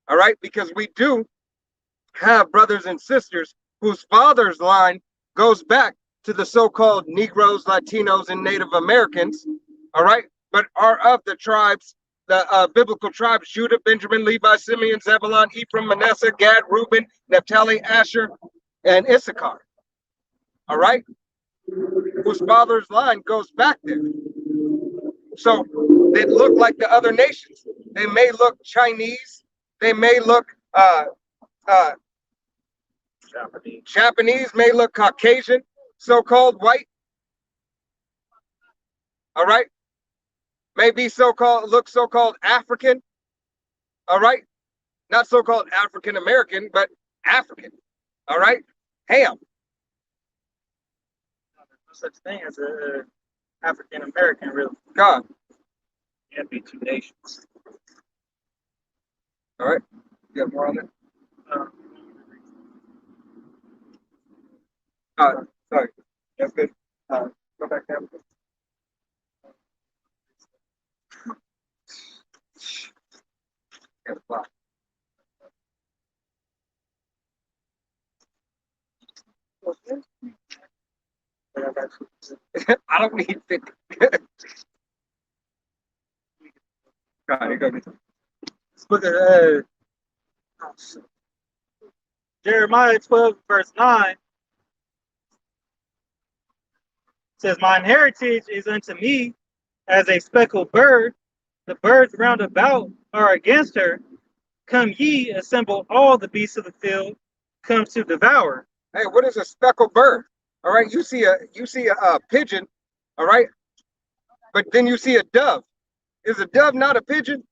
all right? Because we do have brothers and sisters whose father's line goes back to the so-called Negroes, Latinos, and Native Americans, all right? But are of the tribes, the biblical tribes, Judah, Benjamin, Levi, Simeon, Zebulun, Ephraim, Manasseh, Gad, Reuben, Naphtali, Asher, and Issachar, all right? Whose father's line goes back there. So they look like the other nations. They may look Chinese. They may look Japanese, may look Caucasian, so-called white. All right. may be look so-called African, all right? Not so-called African American, but African, all right? Ham. No such thing as a African American, really. God, Can't be two nations. all right? You got more on that? Um, Sorry, that's good. Go back down. Got a block. I don't need 50. God, here goes. Let's look at Jeremiah 12, verse 9. Says, mine heritage is unto me as a speckled bird. The birds round about are against her. Come ye, assemble all the beasts of the field, come to devour. Hey, what is a speckled bird? All right, you see a pigeon, all right, but then you see a dove. Is a dove not a pigeon?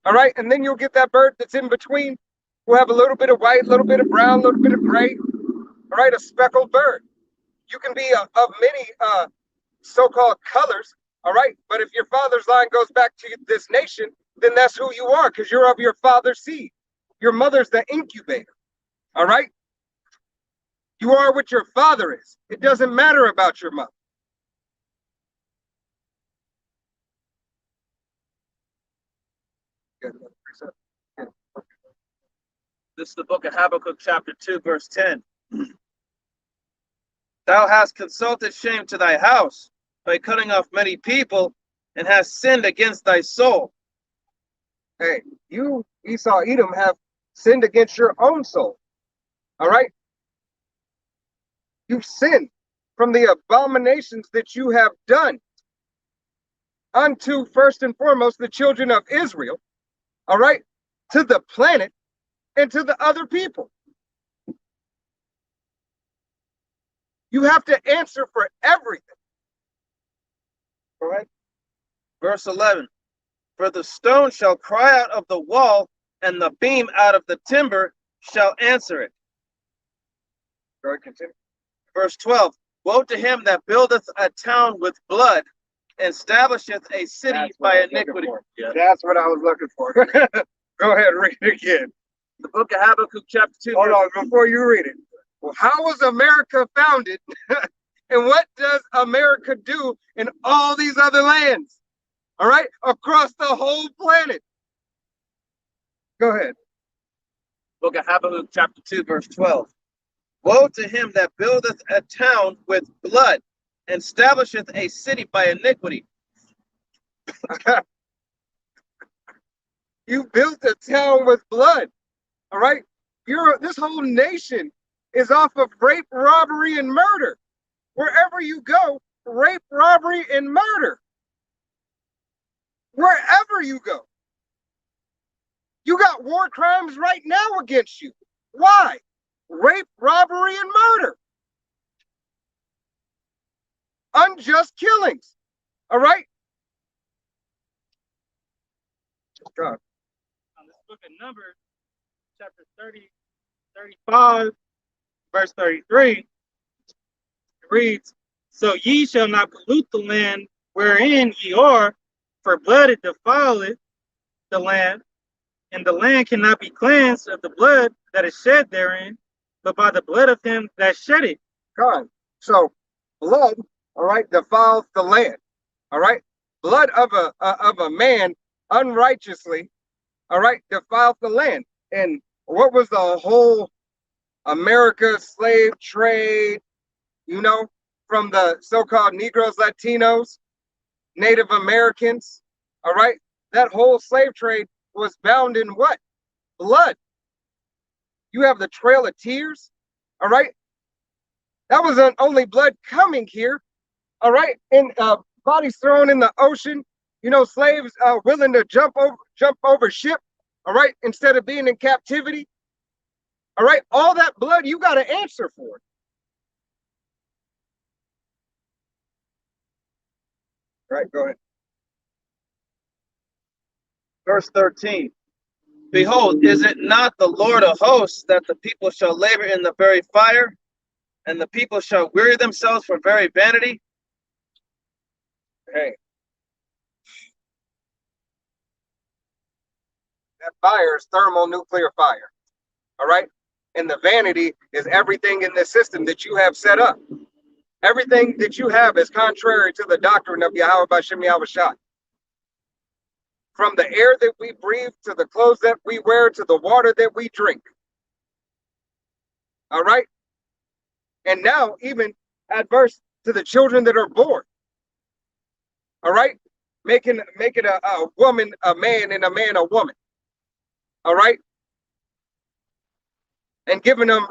All right, and then you'll get that bird that's in between. We'll have a little bit of white, a little bit of brown, a little bit of gray. All right, a speckled bird. You can be of many so-called colors, all right? But if your father's line goes back to this nation, then that's who you are, because you're of your father's seed. Your mother's the incubator, all right? You are what your father is. It doesn't matter about your mother. This is the book of Habakkuk, chapter 2, verse 10. Thou hast consulted shame to thy house by cutting off many people, and hast sinned against thy soul. Hey, you, Esau, Edom, have sinned against your own soul. All right? You've sinned from the abominations that you have done unto, first and foremost, the children of Israel, all right, to the planet and to the other people. You have to answer for everything. All right? Verse 11. For the stone shall cry out of the wall, and the beam out of the timber shall answer it. Go ahead, continue. Verse 12. Woe to him that buildeth a town with blood, and establisheth a city by iniquity. Yeah. That's what I was looking for. Go ahead, read it again. The book of Habakkuk, chapter 2. Hold on, before you read it. Well, how was America founded? And what does America do in all these other lands? All right, across the whole planet. Go ahead. Book of Habakkuk, chapter 2, verse 12. Woe to him that buildeth a town with blood, and establisheth a city by iniquity. You built a town with blood. All right, this whole nation is off of rape, robbery, and murder. Wherever you go, rape, robbery, and murder. Wherever you go. You got war crimes right now against you. Why? Rape, robbery, and murder. Unjust killings. All right? God. On this book of Numbers, chapter 30, 35, verse 33, it reads, so ye shall not pollute the land wherein ye are, for blood it defileth the land, and the land cannot be cleansed of the blood that is shed therein, but by the blood of him that shed it. God. So blood, all right, defiles the land. All right? Blood of a man unrighteously, all right, defiles the land. And what was the whole America slave trade, you know, from the so-called Negroes, Latinos, Native Americans, all right? That whole slave trade was bound in what? Blood. You have the Trail of Tears, all right? That wasn't only blood coming here, all right? And bodies thrown in the ocean, you know, slaves willing to jump over ship, all right, instead of being in captivity. All right, all that blood, you got to answer for it. All right, go ahead. Verse 13. Behold, is it not the Lord of hosts that the people shall labor in the very fire, and the people shall weary themselves for very vanity? Hey, that fire is thermonuclear fire. All right. And the vanity is everything in the system that you have set up. Everything that you have is contrary to the doctrine of Yahweh Bashem Yahushua. From the air that we breathe to the clothes that we wear to the water that we drink. All right. And now even adverse to the children that are born. All right. Making a woman a man and a man a woman. All right. And giving them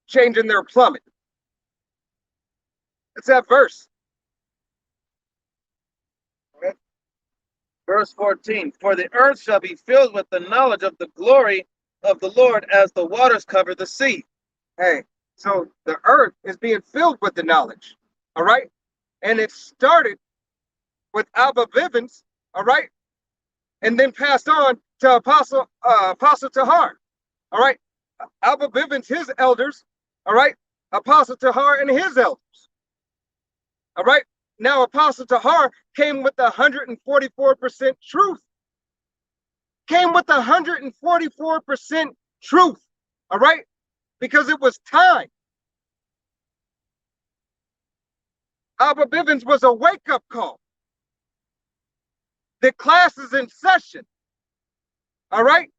changing their plummet. It's that verse. Okay. Verse 14. For the earth shall be filled with the knowledge of the glory of the Lord as the waters cover the sea. Hey, so the earth is being filled with the knowledge. All right. And it started with Abba Vivens. All right. And then passed on to Apostle Tahar. All right. Abba Vivens, his elders. All right. Apostle Tahar and his elders. All right. Now, Apostle Tahar came with 144% truth. Came with 144% truth. All right. Because it was time. Abba Bivens was a wake-up call. The class is in session. All right.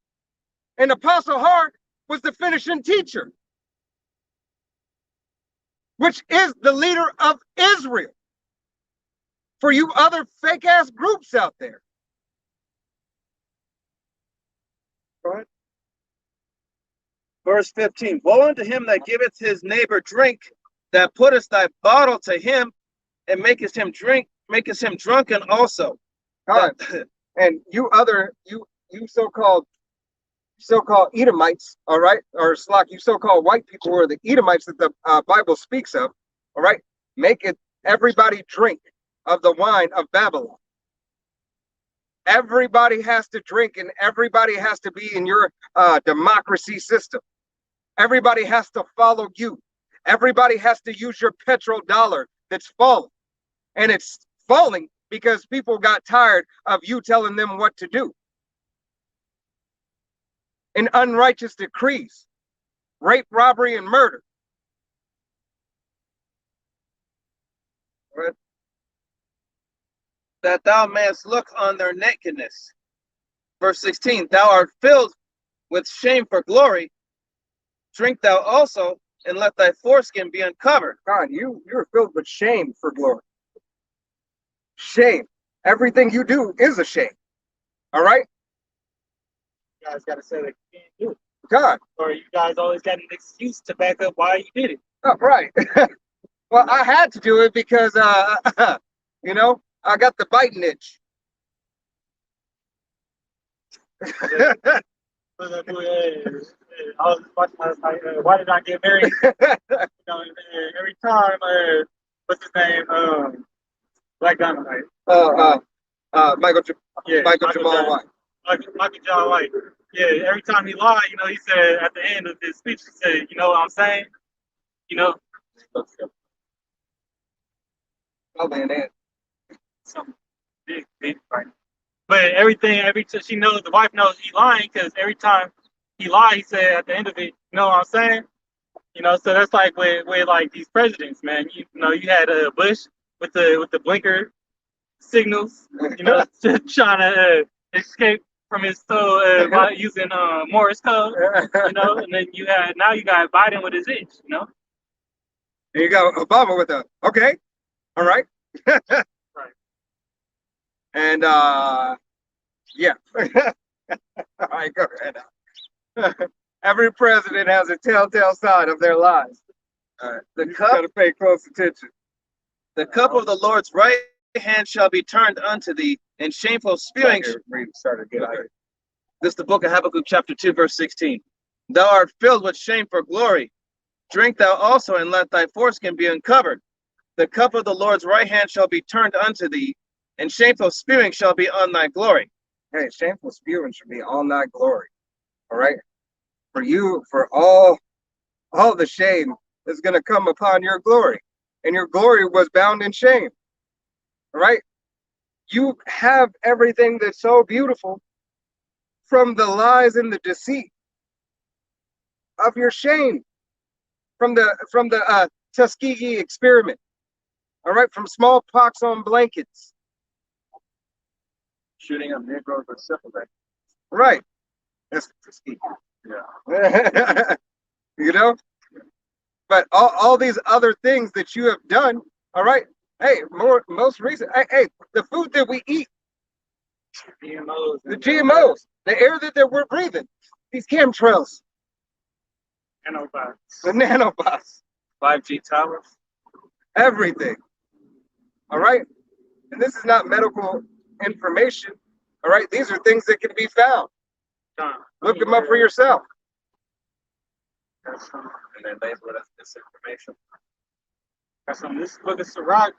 And Apostle Hart was the finishing teacher, which is the leader of Israel. For you other fake ass groups out there. Go ahead. Verse 15. Woe unto him that giveth his neighbor drink, that putteth thy bottle to him, and makest him drunken also. And you so-called Edomites, all right, or you so-called white people, who are the Edomites that the Bible speaks of, all right, make it everybody drink of the wine of Babylon. Everybody has to drink, and everybody has to be in your democracy system. Everybody has to follow you. Everybody has to use your petrodollar that's falling, and it's falling because people got tired of you telling them what to do. And unrighteous decrees, rape, robbery, and murder. Right. That thou mayest look on their nakedness. Verse 16, thou art filled with shame for glory. Drink thou also, and let thy foreskin be uncovered. God, you're filled with shame for glory. Shame. Everything you do is a shame. All right? You guys got to say that you can't do it. God. Or you guys always got an excuse to back up why you did it. Oh, right. Well, I had to do it because, you know, I got the biting itch. I was like, why did I get married? Every time, what's his name? Black Dynamite. Michael Michael Jamal White. Michael John White. Yeah, every time he lied, he said at the end of his speech, he said, you know what I'm saying? Oh, man, Some big fight. But every time she knows, the wife knows he lying because every time he lied, he said at the end of it, you know what I'm saying? So that's like with like these presidents, man. You had Bush with the blinker signals, trying to escape from his soul by using Morse code, and then you got Biden with his itch, And you got Obama with the okay, all right, right. And yeah, all right, go ahead. Every president has a telltale sign of their lies. You gotta pay close attention. The cup of the Lord's right hand shall be turned unto thee, and shameful spewing. This is the book of Habakkuk, chapter 2, verse 16. Thou art filled with shame for glory. Drink thou also, and let thy foreskin be uncovered. The cup of the Lord's right hand shall be turned unto thee, and shameful spewing shall be on thy glory. Hey, shameful spewing should be all night glory. All right. For you, for all the shame is going to come upon your glory, and your glory was bound in shame. All right. You have everything that's so beautiful from the lies and the deceit of your shame, from the Tuskegee experiment. All right, from smallpox on blankets, Shooting up Negroes with syphilis. right? That's Tuskegee. Yeah. You know, but all these other things that you have done. All right. Hey, most recent. Hey, the food that we eat, GMOs. the GMOs, the air that we're breathing, these chemtrails, Nanobots. the nanobots, 5G towers. everything. All right. And this is not medical information. All right. These are things that can be found. Look them up for yourself. And then label it as disinformation. This book of Sirach,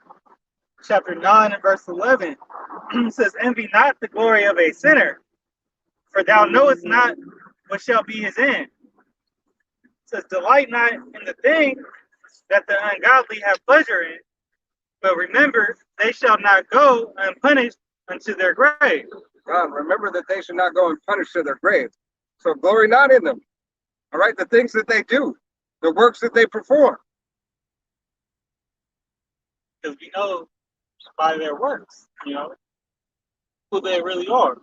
chapter 9 and verse 11, says, "Envy not the glory of a sinner, for thou knowest not what shall be his end." It says, "Delight not in the thing that the ungodly have pleasure in, but remember they shall not go unpunished unto their grave." God, remember that they should not go unpunished to their grave. So glory not in them. All right. The things that they do, the works that they perform. Because we know by their works, who they really are.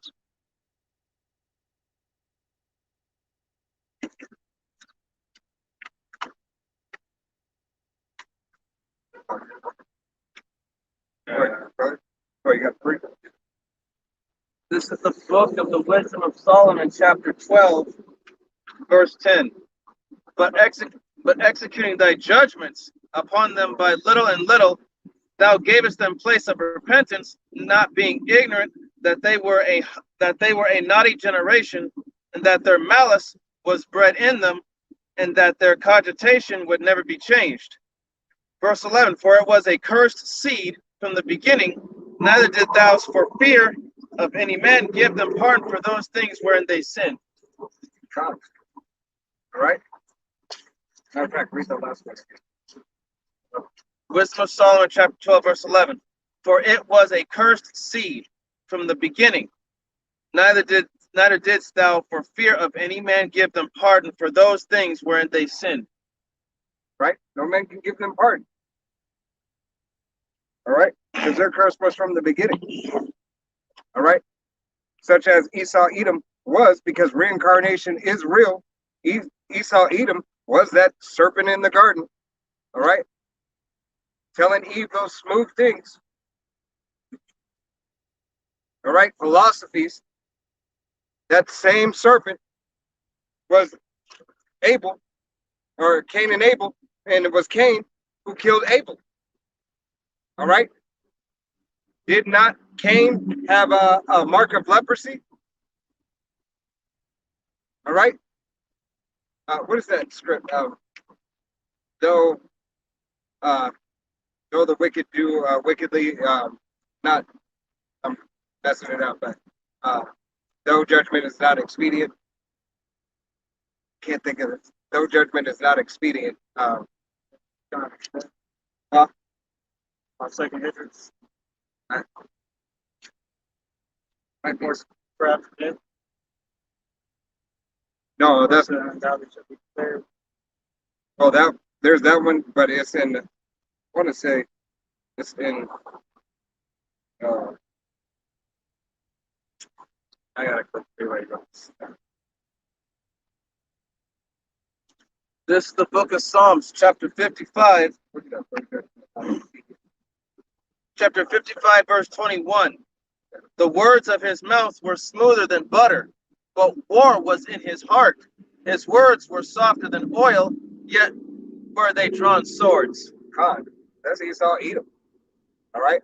Oh, you got three. This is the book of the wisdom of Solomon, chapter 12, verse 10. But executing thy judgments upon them by little and little, thou gavest them place of repentance, not being ignorant that they were a naughty generation, and that their malice was bred in them, and that their cogitation would never be changed. Verse 11, for it was a cursed seed from the beginning, neither did thou for fear of any man give them pardon for those things wherein they sinned. All right. Matter of fact, read the last one. Wisdom of Solomon, chapter 12, verse 11. For it was a cursed seed from the beginning, neither didst thou for fear of any man give them pardon for those things wherein they sinned. Right? No man can give them pardon. All right? Because their curse was from the beginning. All right? Such as Esau Edom was, because reincarnation is real. Esau Edom was that serpent in the garden. All right? Telling Eve those smooth things. All right? Philosophies. That same serpent was Abel, or Cain and Abel, and it was Cain who killed Abel. All right? Did not Cain have a mark of leprosy? All right? What is that script? Though the wicked do wickedly, not, I'm messing it up, but though judgment is not expedient, can't think of it. Though judgment is not expedient. Our second hindrance. Right, Morse. Perhaps death. No, that's ungodly shall be spared. there's that one, but it's in. I want to say it's in. I gotta click through right now. This is the book of Psalms, chapter 55. Chapter 55, verse 21. The words of his mouth were smoother than butter, but war was in his heart. His words were softer than oil, yet were they drawn swords. God, that's Esau Edom. All right,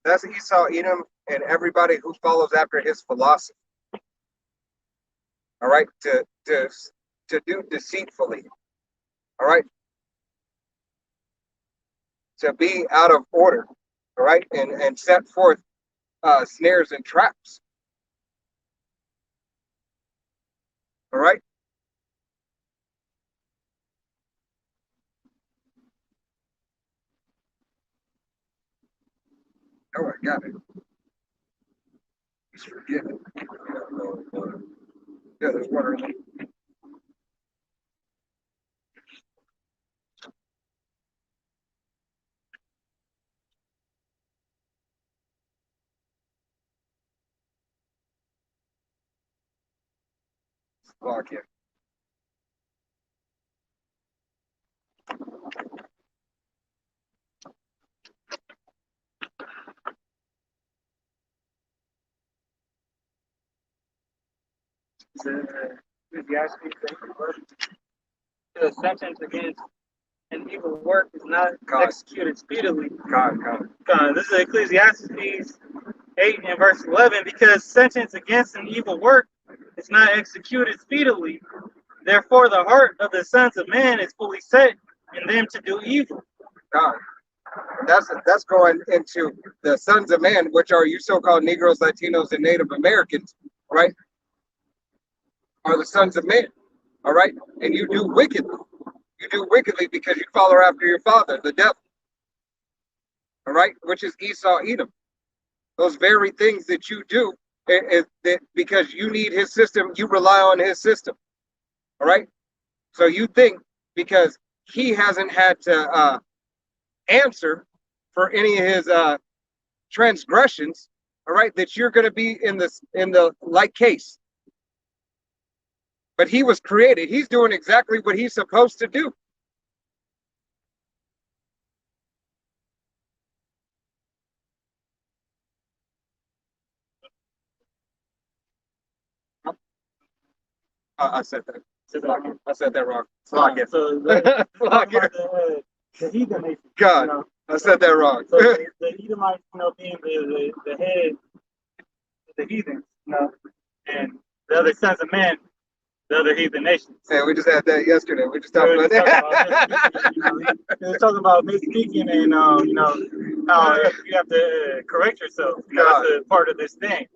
that's Esau Edom and everybody who follows after his philosophy. All right, to do deceitfully. All right, to be out of order. All right, and set forth snares and traps. All right. Oh, I got it. Just forget it. Yeah, there's one early. Lock in. The sentence against an evil work is not God. executed speedily. God. This is Ecclesiastes 8 and verse 11. Because sentence against an evil work is not executed speedily, therefore the heart of the sons of man is fully set in them to do evil. God. That's going into the sons of man, which are you so-called Negroes, Latinos, and Native Americans, right? Are the sons of man, all right? And you do wickedly. You do wickedly because you follow after your father, the devil, all right? Which is Esau, Edom. Those very things that you do is that because you need his system, you rely on his system, all right? So you think because he hasn't had to answer for any of his transgressions, all right, that you're going to be in the like case. But he was created. He's doing exactly what he's supposed to do. I said that. I said that wrong. Lock it. So Lock it. the heathen nation. God, You know, I said that wrong. so the Edomites, being the head of the heathens, and the other sons of men, the other heathen nations. Hey, we just had that yesterday. We just talked about that. He was talking about misspeaking and how you have to correct yourself. That's a part of this thing.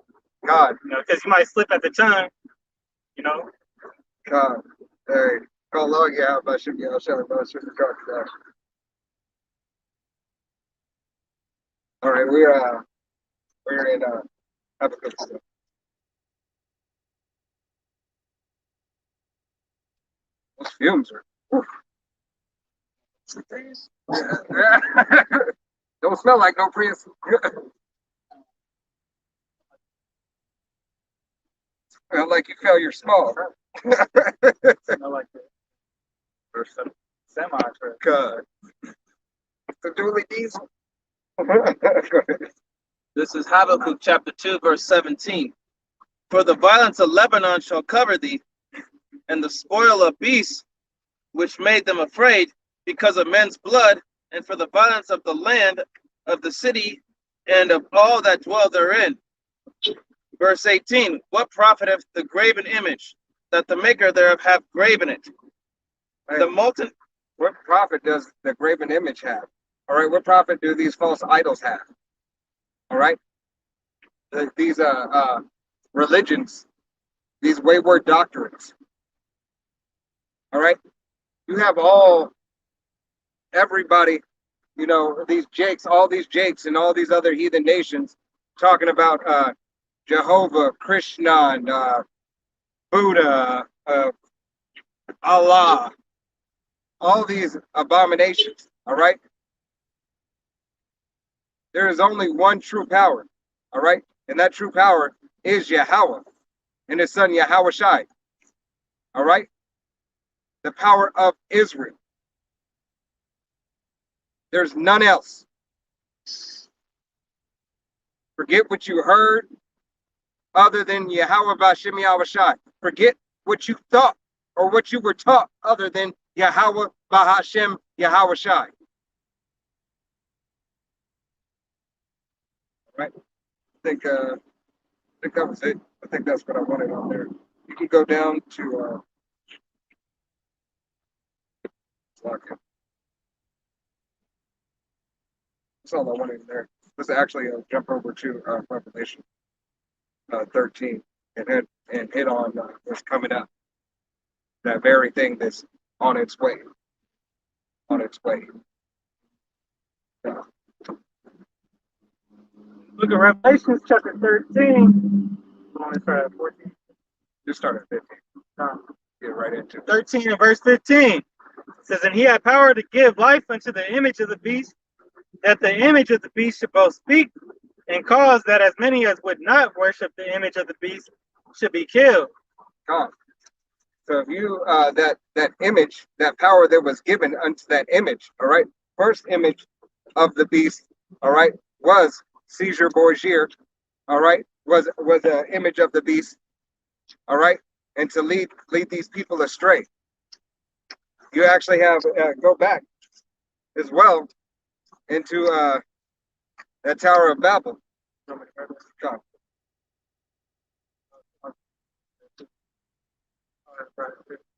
God. Because you might slip at the tongue. God. Hey, call log you out, but I should be out showing those through the truck today. All right, we're in have a good stuff. Those fumes are don't smell like no Prius. Smell like you fell your small. Smell like the semi truck. God. The dually diesel. This is Habakkuk chapter 2, verse 17. For the violence of Lebanon shall cover thee, and the spoil of beasts which made them afraid, because of men's blood, and for the violence of the land of the city, and of all that dwell therein. Verse 18, what profiteth the graven image, that the maker thereof have graven it? The molten... What profit does the graven image have? All right, what profit do these false idols have? All right, these religions, these wayward doctrines. All right, you have everybody, these Jakes, all these Jakes and all these other heathen nations talking about Jehovah, Krishna, and, Buddha, Allah, all these abominations. All right. There is only one true power, all right? And that true power is Yahweh and his son Yahweh Shai, all right? The power of Israel. There's none else. Forget what you heard other than Yahweh Bashem Yahweh Shai. Forget what you thought or what you were taught other than Yahweh Bahashem Yahweh Shai. Right. I think that was it. I think that's what I wanted on there. You can go down to that's all I wanted in there. Let's actually jump over to Revelation 13 and hit on what's coming up. that very thing that's on its way. On its way. Look at Revelation chapter 13. I want to start at 14. Just start at 15. No. Get right into it. 13 and verse 15. It says, and he had power to give life unto the image of the beast, that the image of the beast should both speak and cause that as many as would not worship the image of the beast should be killed. God. So if you that image, that power that was given unto that image, all right, first image of the beast, all right, was Caesar Borgia, all right, was an image of the beast, all right, and to lead these people astray. You actually have go back as well into that Tower of Babel. God.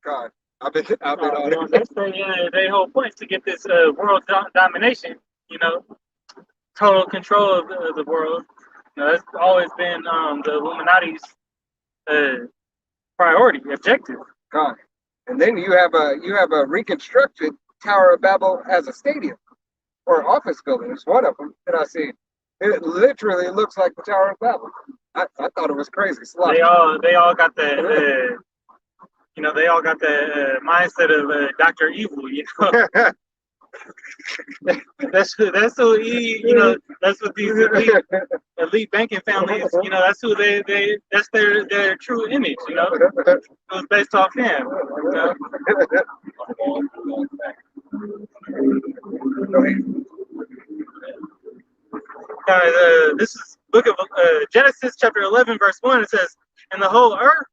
God, I've been on it. That's their whole point, to get this world domination, total control of the world. That's always been the Illuminati's priority, objective. God. And then you have a reconstructed Tower of Babel as a stadium or office building. It's one of them that I see. It literally looks like the Tower of Babel. I thought it was crazy. They all got the they all got the mindset of Dr. Evil. That's who that's what these elite banking families. That's who that's their true image. It was based off him. This is book of Genesis chapter 11 verse 1. It says, and the whole earth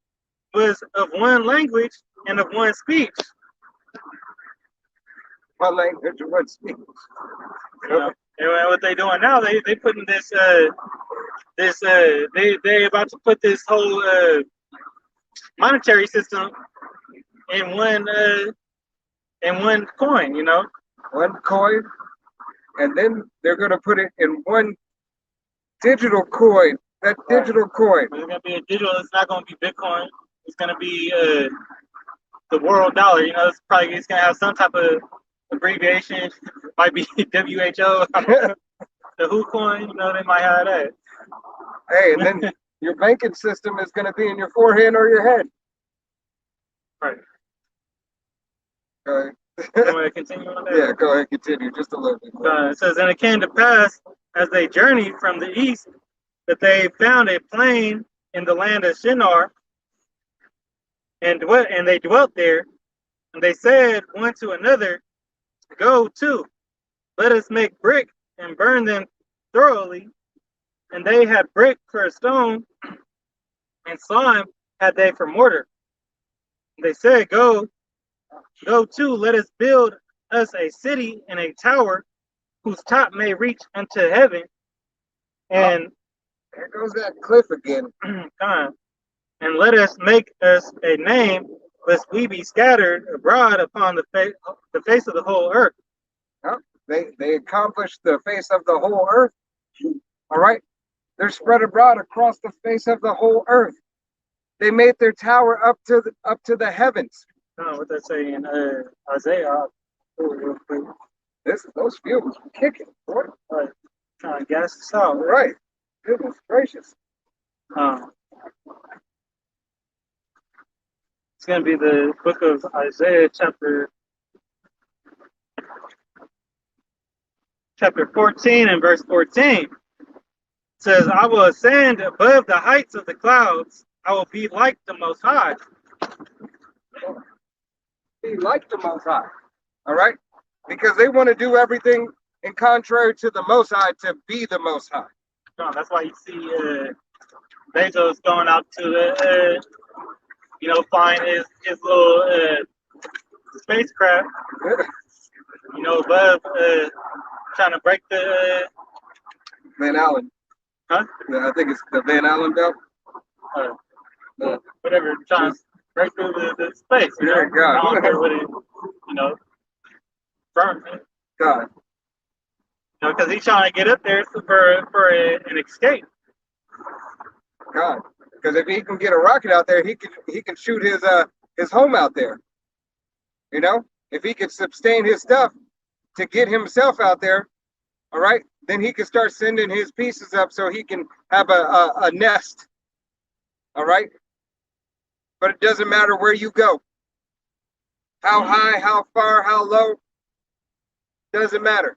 was of one language and of one speech. One language and one speech. And what they doing now, they putting this they about to put this whole monetary system in one coin, One coin, and then they're gonna put it in one digital coin. That digital coin. It's gonna be a digital. It's not gonna be Bitcoin. It's gonna be the world dollar. It's gonna have some type of abbreviation. Might be WHO. The WHO coin. They might have that. Hey, and then your banking system is gonna be in your forehead or your head. Right. Okay. You want to continue on that? Yeah, go ahead, continue just a little bit. It says, and it came to pass as they journeyed from the east that they found a plain in the land of Shinar, and they dwelt there. And they said one to another, go to, let us make brick and burn them thoroughly. And they had brick for a stone, and slime had they for mortar. And they said, go to, let us build us a city and a tower whose top may reach unto heaven. And there goes that cliff again. And let us make us a name, lest we be scattered abroad upon the face of the whole earth. They accomplished the face of the whole earth. All right. They're spread abroad across the face of the whole earth. They made their tower up to the heavens. What they say in Isaiah. Those fuels are kicking, boy. Right. Trying to gas us out. Right. Goodness gracious. It's going to be the book of Isaiah, chapter 14 and verse 14. It says, I will ascend above the heights of the clouds. I will be like the Most High. Be like the Most High. All right? Because they want to do everything in contrary to the Most High to be the Most High. That's why you see Bezos going out to find his little spacecraft, above trying to break the Van Allen. Huh? Yeah, I think it's the Van Allen belt. Whatever, trying to break through the space. Yeah, God. I don't care what it, burn. God. Because he's trying to get up there for an escape. God. Because if he can get a rocket out there, he can shoot his home out there. You know, if he could sustain his stuff to get himself out there, all right, then he can start sending his pieces up so he can have a nest. All right. But it doesn't matter where you go. How high, how far, how low, doesn't matter.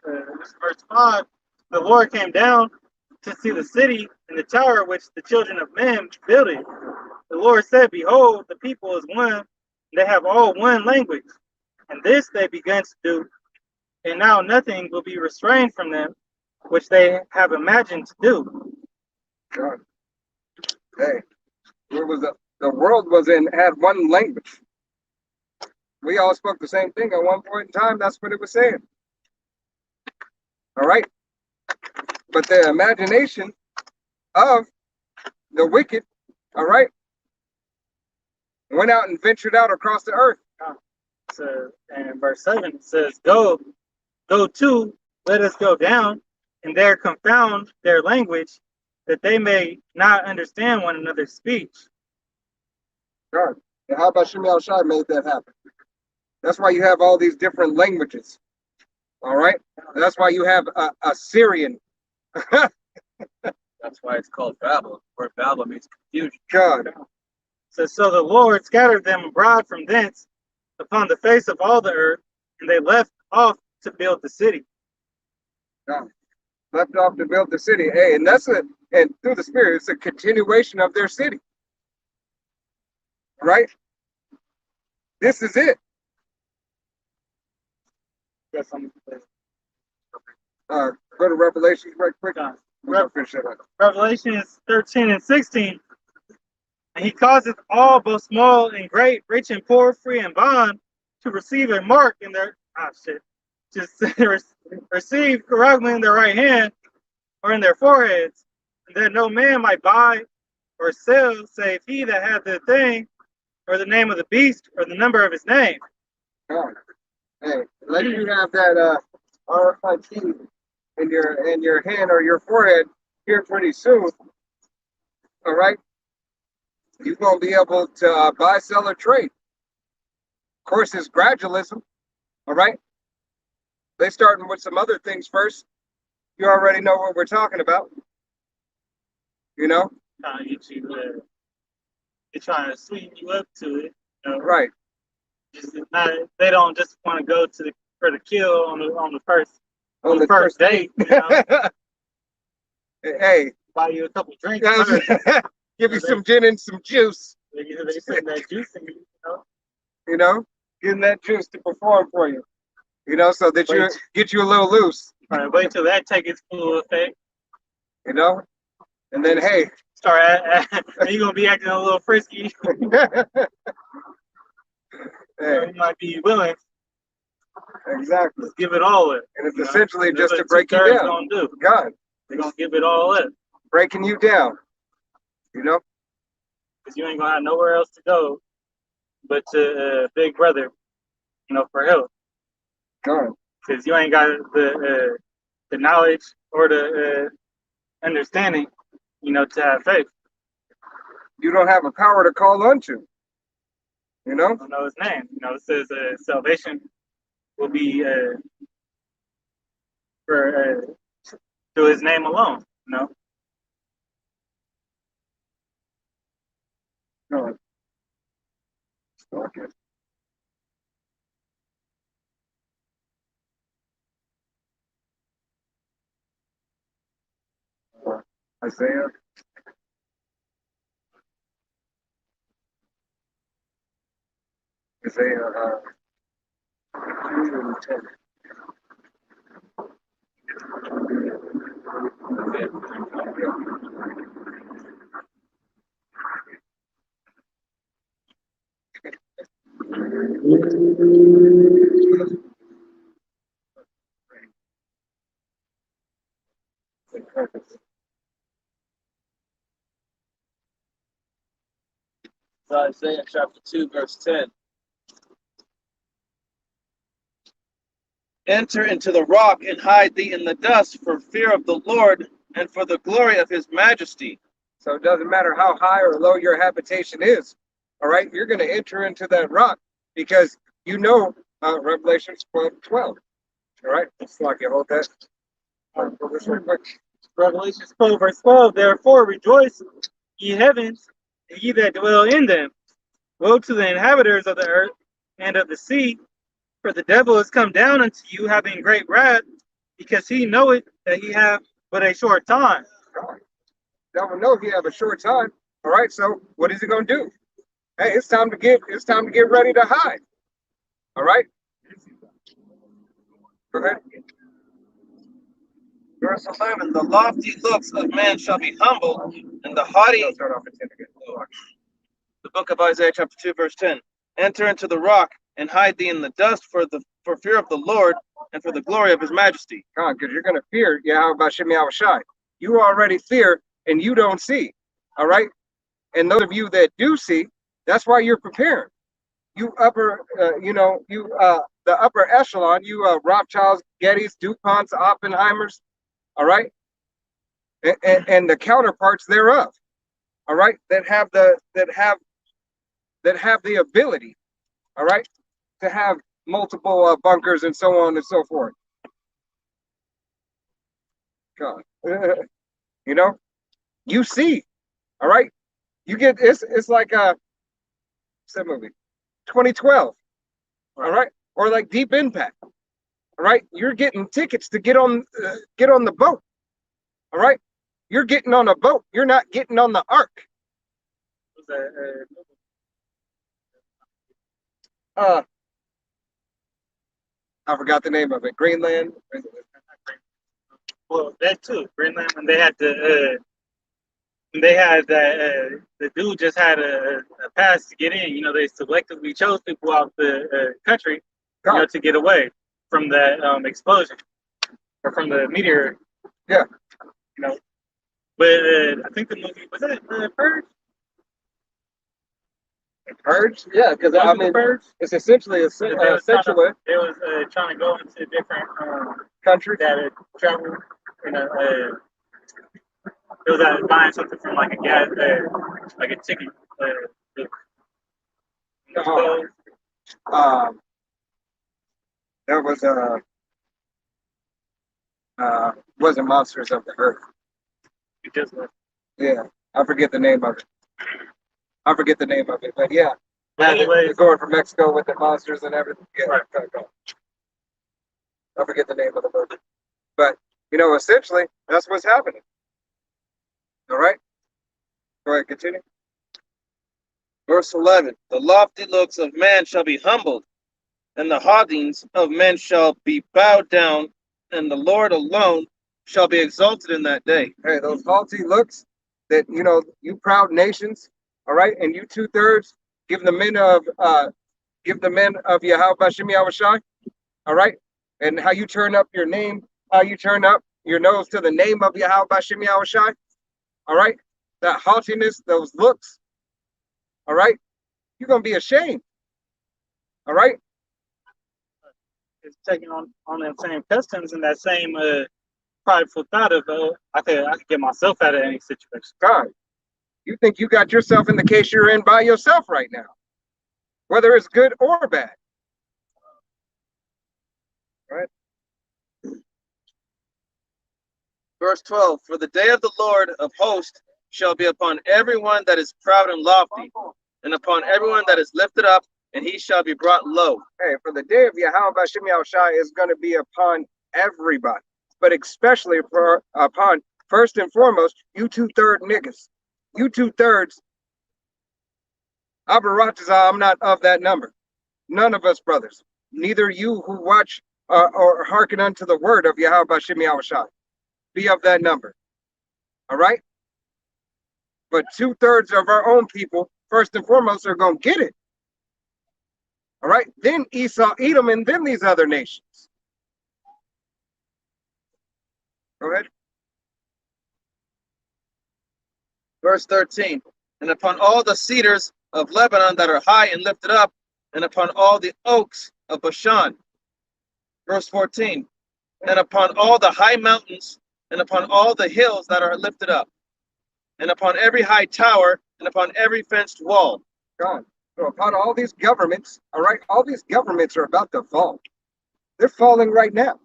Verse 5, the Lord came down to see the city and the tower which the children of men builded. The Lord said, behold, the people is one, they have all one language. And this they began to do, and now nothing will be restrained from them, which they have imagined to do. God. Hey, where was the world had one language. We all spoke the same thing at one point in time. That's what it was saying. All right. But the imagination of the wicked, all right, went out and ventured out across the earth. So, and verse 7 it says, go to, let us go down, and there confound their language, that they may not understand one another's speech. God. And how about Shemuel Shai made that happen? That's why you have all these different languages. All right. That's why you have a Syrian. That's why it's called Babel. Word Babel means confusion. God. So the Lord scattered them abroad from thence upon the face of all the earth, and they left off to build the city. God. Left off to build the city. Hey, and and through the Spirit, it's a continuation of their city. Right? This is it. Yes, I'm Go to Revelation right quick. Revelation 13 and 16. And he causeth all, both small and great, rich and poor, free and bond, to receive a mark in their receive corruptly in their right hand or in their foreheads, and that no man might buy or sell, save he that had the thing, or the name of the beast, or the number of his name. God. Hey, let you have that RFID in your hand or your forehead here pretty soon. All right, you're gonna be able to buy, sell, or trade. Of course, it's gradualism. All right, they starting with some other things first. You already know what we're talking about. You know, Trying to get you, they're trying to sweeten you up to it. You know? right? Just not, they don't just want to go for the kill on the first date. You know? Hey, Buy you a couple drinks guys, first. give you some gin and some juice. They put that juice in you, You know, getting that juice to perform for you. You know, so that you get you a little loose. All right, wait till that take its full effect. You know, and then hey, You're gonna be acting a little frisky. hey, You might be willing. exactly. Just give it all up. And it's essentially just to break you down. Gonna do. God, They're gonna give it all up. breaking you down. You know, Because you ain't gonna have nowhere else to go but to Big Brother, you know, for help. God, Because you ain't got the knowledge or the understanding, you know, to have faith. you don't have a power to call unto. You know, I don't know his name. You know, it says salvation will be for through his name alone. You know. God. Okay. Isaiah. Isaiah 2:10. Isaiah chapter 2, verse 10. Enter into the rock and hide thee in the dust for fear of the Lord and for the glory of his majesty. So it doesn't matter how high or low your habitation is. All right, you're going to enter into that rock because you know Revelation 12:12. All right, it's like you hold that. Go this real quick. Revelation 12, verse 12. Therefore rejoice, ye heavens, and ye that dwell in them. Woe to the inhabitants of the earth and of the sea, for the devil is come down unto you, having great wrath, because he knoweth that he have but a short time. Devil knows you have a short time. All right, so what is he going to do? Hey, it's time to get ready to hide. All right. Go ahead. Verse 11, the lofty looks of man shall be humbled, and the haughty, I'll start off at 10 again. the book of Isaiah chapter 2, verse 10. Enter into the rock and hide thee in the dust for fear of the Lord and for the glory of his majesty. God, because you're going to fear Yahweh Shem Yahushai. You already fear and you don't see. All right. And those of you that do see, that's why you're preparing. You upper, the upper echelon, you Rothschilds, Gettys, DuPonts, Oppenheimers, all right, and the counterparts thereof, all right, that have the ability, all right, to have multiple bunkers and so on and so forth. God, you know, you see, all right, you get it's like what's that movie, 2012, all right, or like Deep Impact, all right. You're getting tickets to get on the boat, all right. You're getting on a boat. You're not getting on the ark. I forgot the name of it. Greenland. Well, that too, Greenland, and they had the dude just had a pass to get in. You know, they selectively chose people out the country, you know, to get away from that explosion or from the meteor. Yeah. You know, but I think the movie was that Purge. Purge? Yeah, because I mean, Purge. it's essentially a They sensual was trying to go into different country. that travel. You know, it was buying something from like a gas, like a ticket. That was wasn't Monsters of the Earth. It just Yeah, I forget the name of it. But yeah, Anyways, they're going from Mexico with the monsters and everything. Yeah, right. I forget the name of the movie, but you know, essentially, that's what's happening. All right, go ahead, continue. Verse 11, the lofty looks of man shall be humbled, and the haughtiness of men shall be bowed down, and the Lord alone shall be exalted in that day. Hey, those haughty looks that, you know, you proud nations, all right, and you 2/3 give the men of Yahweh Shem Yahushai, all right, and how you turn up your name, how you turn up your nose to the name of Yahweh Shem Yahushai, all right, that haughtiness, those looks, all right, you're gonna be ashamed, all right. it's taking on them same customs and that same prideful thought of I could get myself out of any situation. God, you think you got yourself in the case you're in by yourself right now, whether it's good or bad. Right? Verse 12, for the day of the Lord of hosts shall be upon everyone that is proud and lofty, and upon everyone that is lifted up, and he shall be brought low. Hey, for the day of Yahweh Shem Yahushai is going to be upon everybody, but especially upon, first and foremost, you 2/3 niggas. You 2/3. Abaratazah, I'm not of that number. None of us brothers. Neither you who watch or hearken unto the word of Yahweh Shem Yahushai be of that number. All right? But 2/3 of our own people, first and foremost, are going to get it. All right? Then Esau, Edom, and then these other nations. Go ahead. Verse 13, and upon all the cedars of Lebanon that are high and lifted up, and upon all the oaks of Bashan. Verse 14, and upon all the high mountains, and upon all the hills that are lifted up. and upon every high tower, and upon every fenced wall. God. So upon all these governments, all right, all these governments are about to fall. They're falling right now.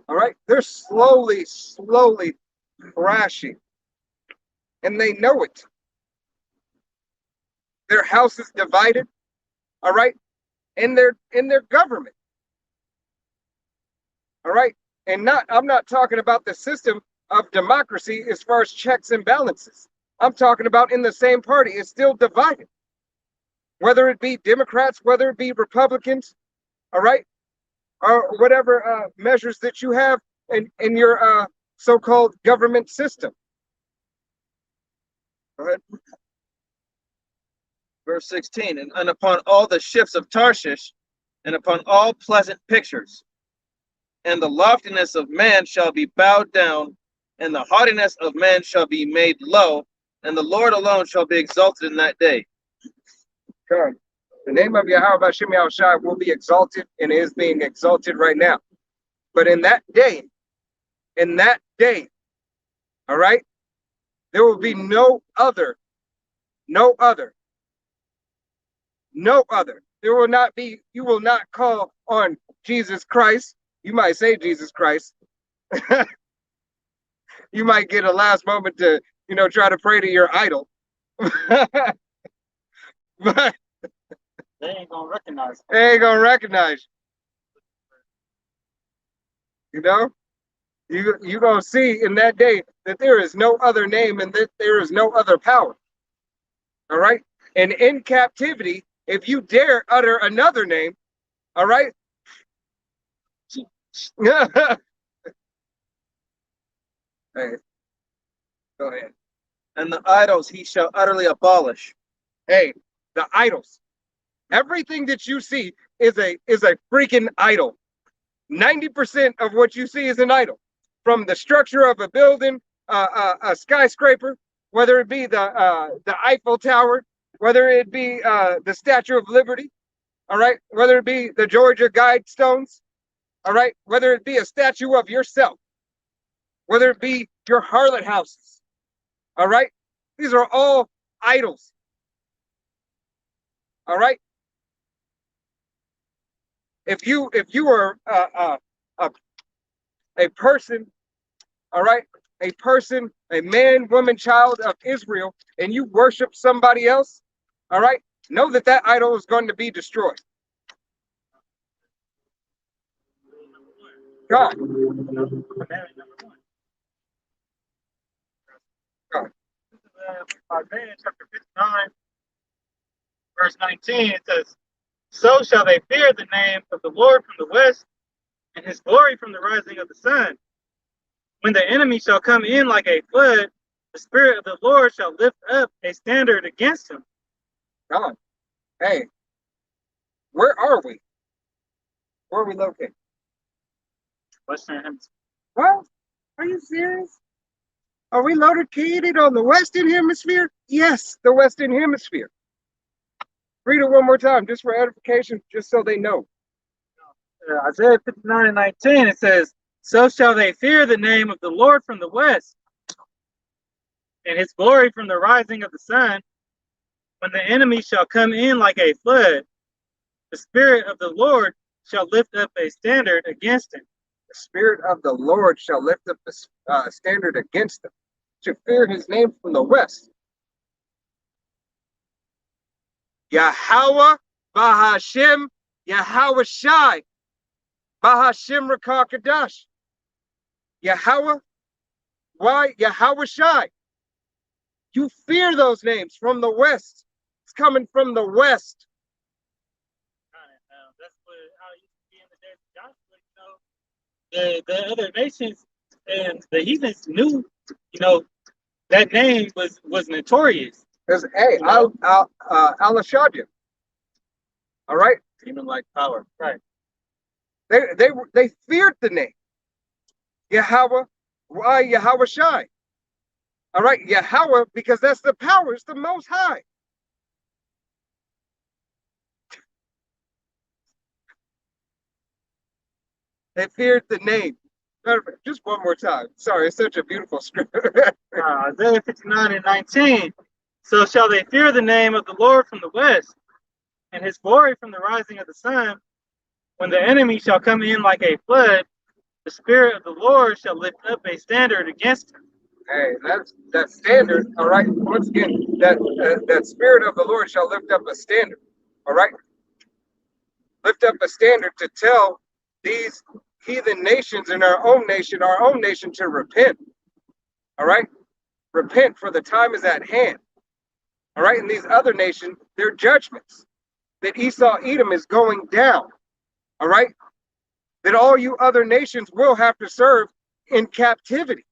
All right, they're slowly, slowly crashing, and they know it. Their house is divided. All right, in their government. All right, and I'm not talking about the system of democracy as far as checks and balances. I'm talking about in the same party, it's still divided. Whether it be Democrats, whether it be Republicans, all right, or whatever measures that you have in your so-called government system. Go ahead. Verse 16, and upon all the ships of Tarshish, and upon all pleasant pictures. And the loftiness of man shall be bowed down, and the haughtiness of man shall be made low, and the Lord alone shall be exalted in that day. God. The name of Yahweh Hashem Yahushua will be exalted and is being exalted right now. But in that day, all right, there will be no other. There will not be, you will not call on Jesus Christ. You might say Jesus Christ. You might get a last moment to, try to pray to your idol. But They ain't gonna recognize it. they ain't gonna recognize you. You gonna see in that day that there is no other name and that there is no other power. All right. And in captivity, if you dare utter another name, all right. Hey, go ahead. And the idols he shall utterly abolish. Hey, the idols. Everything that you see is a freaking idol. 90% of what you see is an idol. From the structure of a building, a skyscraper, whether it be the Eiffel Tower, whether it be the Statue of Liberty, all right, whether it be the Georgia Guidestones, all right, whether it be a statue of yourself, whether it be your harlot houses, all right, these are all idols. All right. If you are a person, all right, a person, a man, woman, child of Israel, and you worship somebody else, all right, know that that idol is going to be destroyed. God. Commandment number 1. God. This is Isaiah chapter 59, verse 19. It says, "So shall they fear the name of the Lord from the west, and his glory from the rising of the sun. When the enemy shall come in like a flood, the Spirit of the Lord shall lift up a standard against him." God. Hey, where are we? Where are we located? Western Hemisphere. What? Are you serious? Are we located on the Western Hemisphere? Yes, the Western Hemisphere. Read it one more time, just for edification, just so they know. Isaiah 59:19, it says, "So shall they fear the name of the Lord from the west, and his glory from the rising of the sun. When the enemy shall come in like a flood, the Spirit of the Lord shall lift up a standard against him." The Spirit of the Lord shall lift up the standard against them, to fear his name from the west. Yahweh, Bahashem, Yahweh Shai, Bahashem Rakakadash. Yahweh, why? Yahweh Shai. You fear those names from the west. It's coming from the west. That's how it used to be in the days of Joshua. The other nations and the heathens knew, that name was notorious. Because, hey, Alashadja. All right? Demon-like power. Right. They feared the name. Yahweh, why? Yahweh Shai. All right, Yahweh, because that's the power, it's the most high. They feared the name. Just one more time. Sorry, it's such a beautiful scripture. Isaiah 59:19. So shall they fear the name of the Lord from the west, and his glory from the rising of the sun. When the enemy shall come in like a flood, the Spirit of the Lord shall lift up a standard against him. Hey, that's that standard. All right. Once again, that spirit of the Lord shall lift up a standard. All right. Lift up a standard to tell these heathen nations and our own nation to repent. All right. Repent, for the time is at hand. All right. And these other nations, their judgments, that Esau Edom is going down. All right. That all you other nations will have to serve in captivity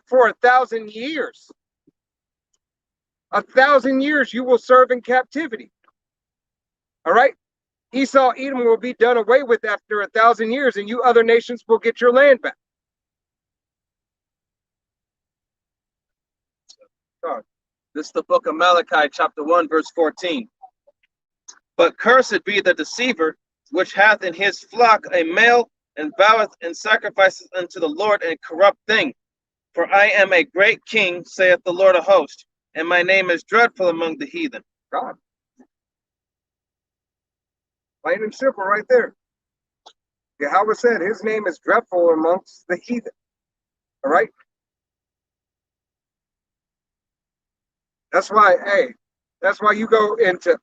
for 1,000 years. 1,000 years you will serve in captivity. All right. Esau Edom will be done away with after 1,000 years, and you other nations will get your land back. This is the book of Malachi, chapter 1, verse 14. But cursed be the deceiver, which hath in his flock a male, and voweth and sacrifices unto the Lord a corrupt thing. For I am a great king, saith the Lord of hosts, and my name is dreadful among the heathen. God. Plain and simple right there. Yahweh said his name is dreadful amongst the heathen. All right. That's why, hey, that's why you go into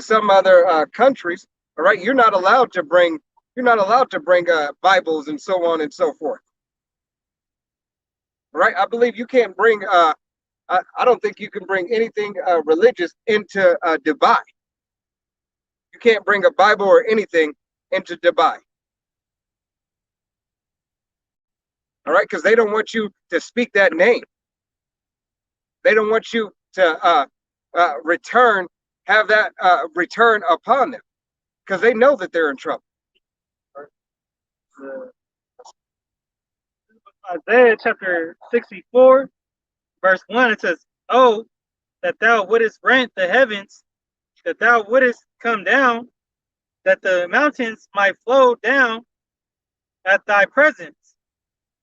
some other countries. All right. You're not allowed to bring Bibles and so on and so forth. All right. I believe you can't bring I don't think you can bring anything religious into Dubai. You can't bring a Bible or anything into Dubai. All right, because they don't want you to speak that name. They don't want you to have that return upon them, because they know that they're in trouble. Isaiah chapter 64, verse 1, it says, Oh, that thou wouldest rent the heavens, that thou wouldest come down, that the mountains might flow down at thy presence,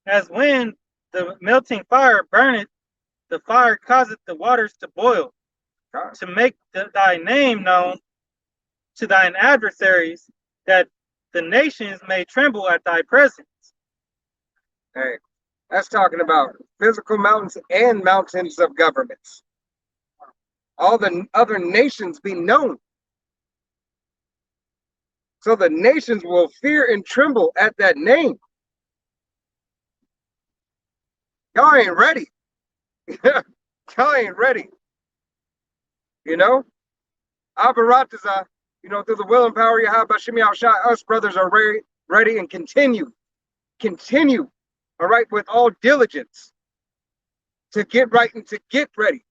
as when the melting fire burneth, the fire causeth the waters to boil, to make thy name known to thine adversaries, that the nations may tremble at thy presence. Hey, that's talking about physical mountains and mountains of governments. All the other nations be known. So the nations will fear and tremble at that name. Y'all ain't ready. Y'all ain't ready. You know? Abarataza, through the will and power of Yahweh Bashim Yahushua, us brothers are ready and continue, all right, with all diligence to get right and to get ready.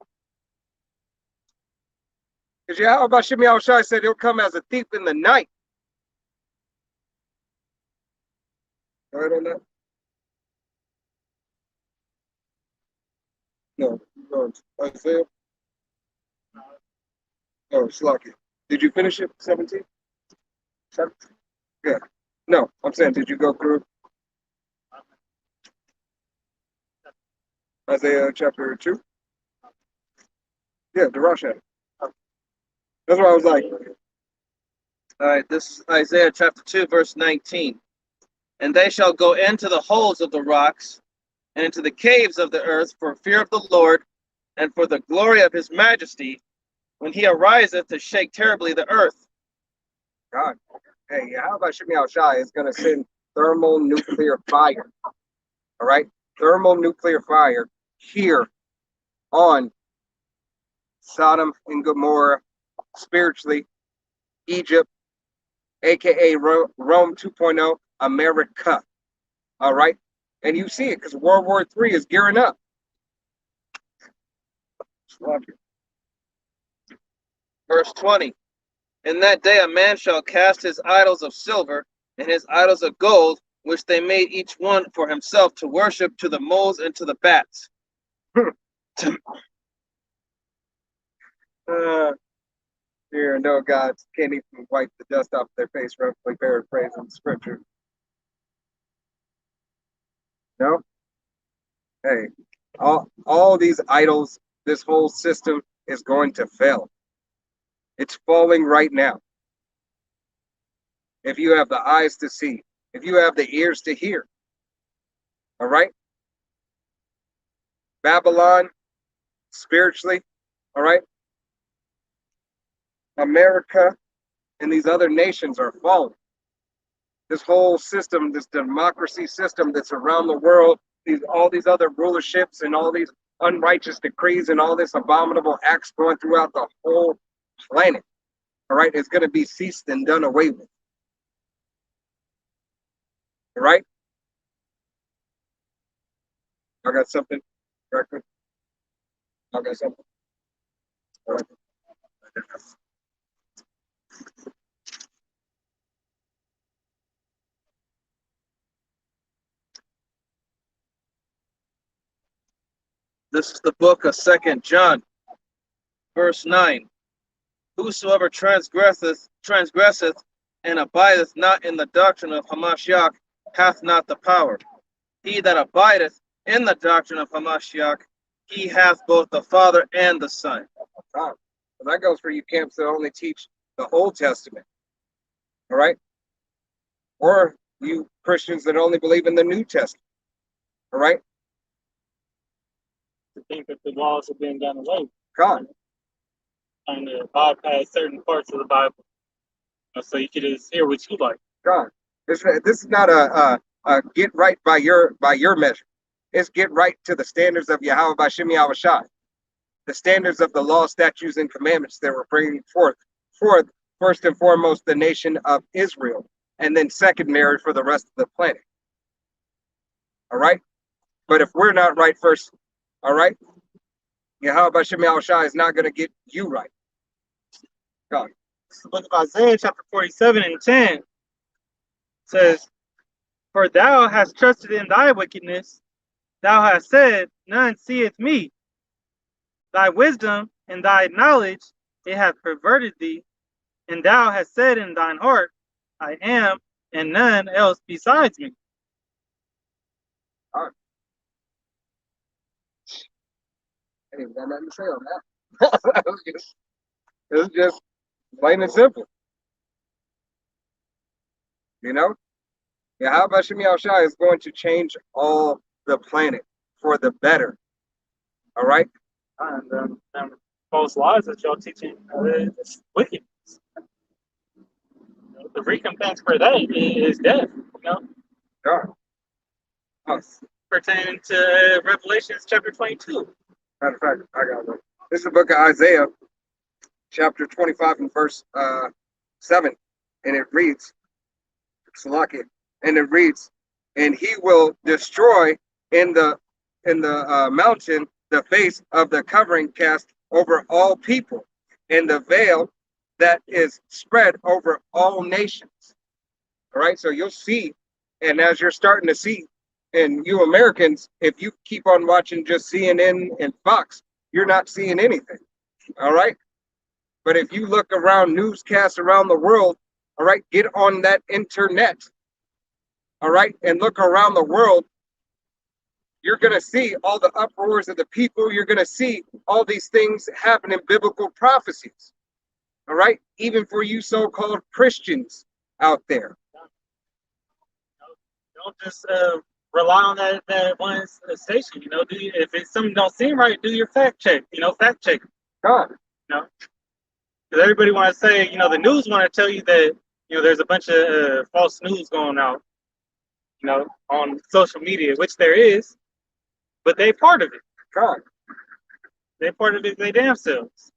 Because Yahweh Bashim Yahushua said he'll come as a thief in the night. All right on that? No, Isaiah. Oh, Slaki. Did you finish it? 17? 17? Yeah. No, I'm saying, did you go through Isaiah chapter 2? Yeah, Darash had it. That's what I was like. All right, this is Isaiah chapter 2, verse 19. And they shall go into the holes of the rocks, and into the caves of the earth, for fear of the Lord, and for the glory of his majesty, when he ariseth to shake terribly the earth. God. Hey, how about Shimi Al-Shai is going to send thermonuclear fire. All right? Thermonuclear fire here on Sodom and Gomorrah, spiritually, Egypt, aka Rome 2.0, America. All right? And you see it because World War III is gearing up. Verse 20. In that day a man shall cast his idols of silver and his idols of gold, which they made each one for himself to worship, to the moles and to the bats. Here, no gods can't even wipe the dust off their face, roughly paraphrasing scripture. No? Hey, all these idols, this whole system is going to fail. It's falling right now. If you have the eyes to see, if you have the ears to hear. All right? Babylon, spiritually, all right? America and these other nations are falling. This whole system, this democracy system that's around the world, all these other rulerships and all these unrighteous decrees and all this abominable acts going throughout the whole planet, all right, is going to be ceased and done away with. All right? I got something. Correctly? I got something. All right. This is the book of 2 John, verse 9. Whosoever transgresseth and abideth not in the doctrine of Hamashiach hath not the power. He that abideth in the doctrine of Hamashiach, he hath both the Father and the Son. Oh, well, that goes for you camps that only teach the Old Testament. All right? Or you Christians that only believe in the New Testament. All right? To think that the laws have been done away, God. trying to bypass certain parts of the Bible, so you can just hear what you like. God. This is not a get right by your measure. It's get right to the standards of Yahweh Bashim Yahushai. The standards of the law, statutes, and commandments that were bringing forth first and foremost the nation of Israel, and then secondary for the rest of the planet. All right? But if we're not right first, all right, Yahweh Bashim Yahushai is not going to get you right. God. The book of Isaiah, chapter 47 and 10 says, For thou hast trusted in thy wickedness, thou hast said, None seeth me. Thy wisdom and thy knowledge, it hath perverted thee, and thou hast said in thine heart, I am, and none else besides me. All right. I ain't got nothing to say on that. It's just plain and simple. You know? Yahweh Bashim Yahushai is going to change all the planet for the better. All right? And false lies that y'all teaching, it's wickedness. The recompense for that is death. God. Oh, Pertaining to Revelations chapter 22. matter of fact, I got one. This is the book of Isaiah, chapter 25 and verse 7. And it reads, Salakia, and it reads, and he will destroy in the mountain the face of the covering cast over all people, and the veil that is spread over all nations. All right, so you'll see, and as you're starting to see, and you Americans, if you keep on watching just CNN and Fox, you're not seeing anything. All right, but if you look around newscasts around the world, all right, get on that internet, all right, and look around the world, you're going to see all the uproars of the people. You're going to see all these things happen in biblical prophecies. All right. Even for you so-called Christians out there. Don't just rely on that one station. If it's something don't seem right, do your fact check. Fact check. God. Because everybody want to say, the news want to tell you that there's a bunch of false news going out, on social media, which there is. But they part of it. God. They part of it they damn selves.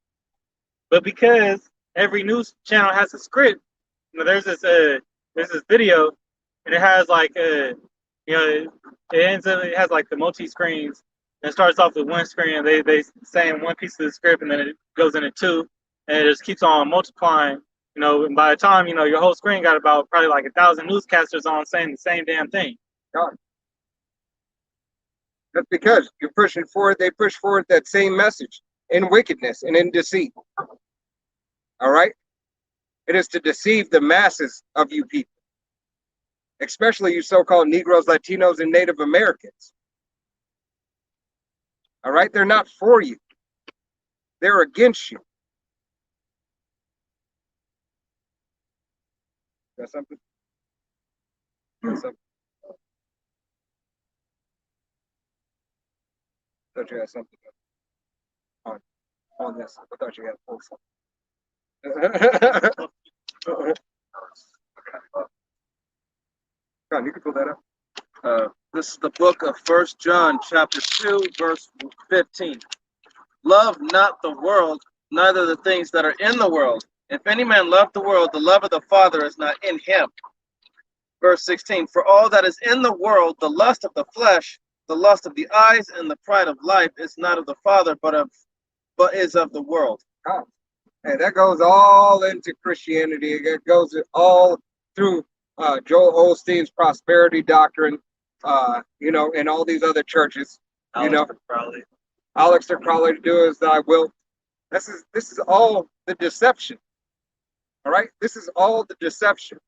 But because every news channel has a script, there's this video, and it has it ends up, it has like the multi screens. And it starts off with one screen, and they saying one piece of the script, and then it goes into two, and it just keeps on multiplying. And by the time your whole screen got about probably like 1,000 newscasters on saying the same damn thing. God. That's because you're pushing forward. They push forward that same message in wickedness and in deceit. All All right? It is to deceive the masses of you people, especially you so-called Negroes, Latinos, and Native Americans. All right? They're not for you. They're against you. Got something? Got something? Thought you had something on this. I thought you had full something. Come on, you can pull that up. This is the book of 1 John, chapter 2, verse 15. Love not the world, neither the things that are in the world. If any man love the world, the love of the Father is not in him. Verse 16, for all that is in the world, the lust of the flesh, the lust of the eyes, and the pride of life is not of the Father, but is of the world. Oh. And that goes all into Christianity. It goes all through Joel Osteen's prosperity doctrine, and all these other churches. Aleister Crowley, do as thy will. This is all the deception. All right, this is all the deception.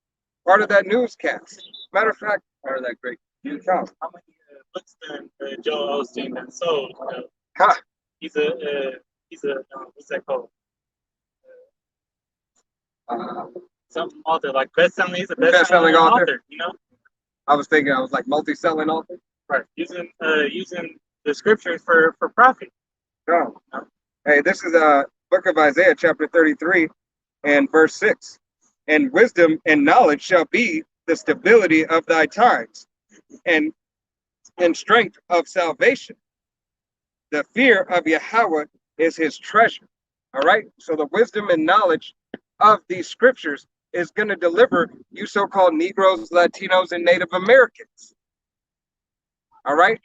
Part of that newscast. Matter of fact, part of that great newscast. How many books did Joel Osteen have sold? He's a what's that called? Something author, like best-selling. He's a best-selling author. I was thinking I was like multi-selling author. Right. Using the scriptures for profit. No. Hey, this is book of Isaiah, chapter 33, and verse 6. And wisdom and knowledge shall be the stability of thy times, and strength of salvation. The fear of Yahweh is his treasure. All right. So the wisdom and knowledge of these scriptures is going to deliver you so-called Negroes, Latinos, and Native Americans. All right.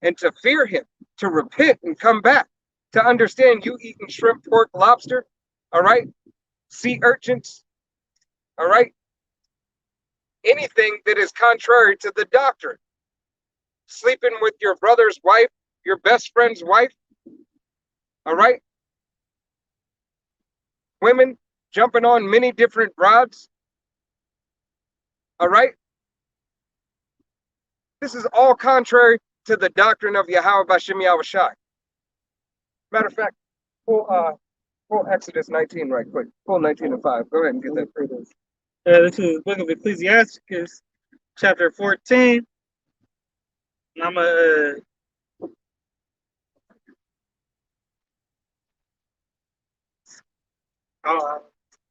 And to fear him, to repent and come back, to understand you eating shrimp, pork, lobster. All right. Sea urchins. All right. Anything that is contrary to the doctrine. Sleeping with your brother's wife, your best friend's wife. All right. Women jumping on many different rods. All right. This is all contrary to the doctrine of Yahweh Bashem Yahushai. Matter of fact, pull Exodus 19 right quick. Pull 19 and 5. Go ahead and get that for this. This is the book of Ecclesiasticus, chapter 14. And I'm going to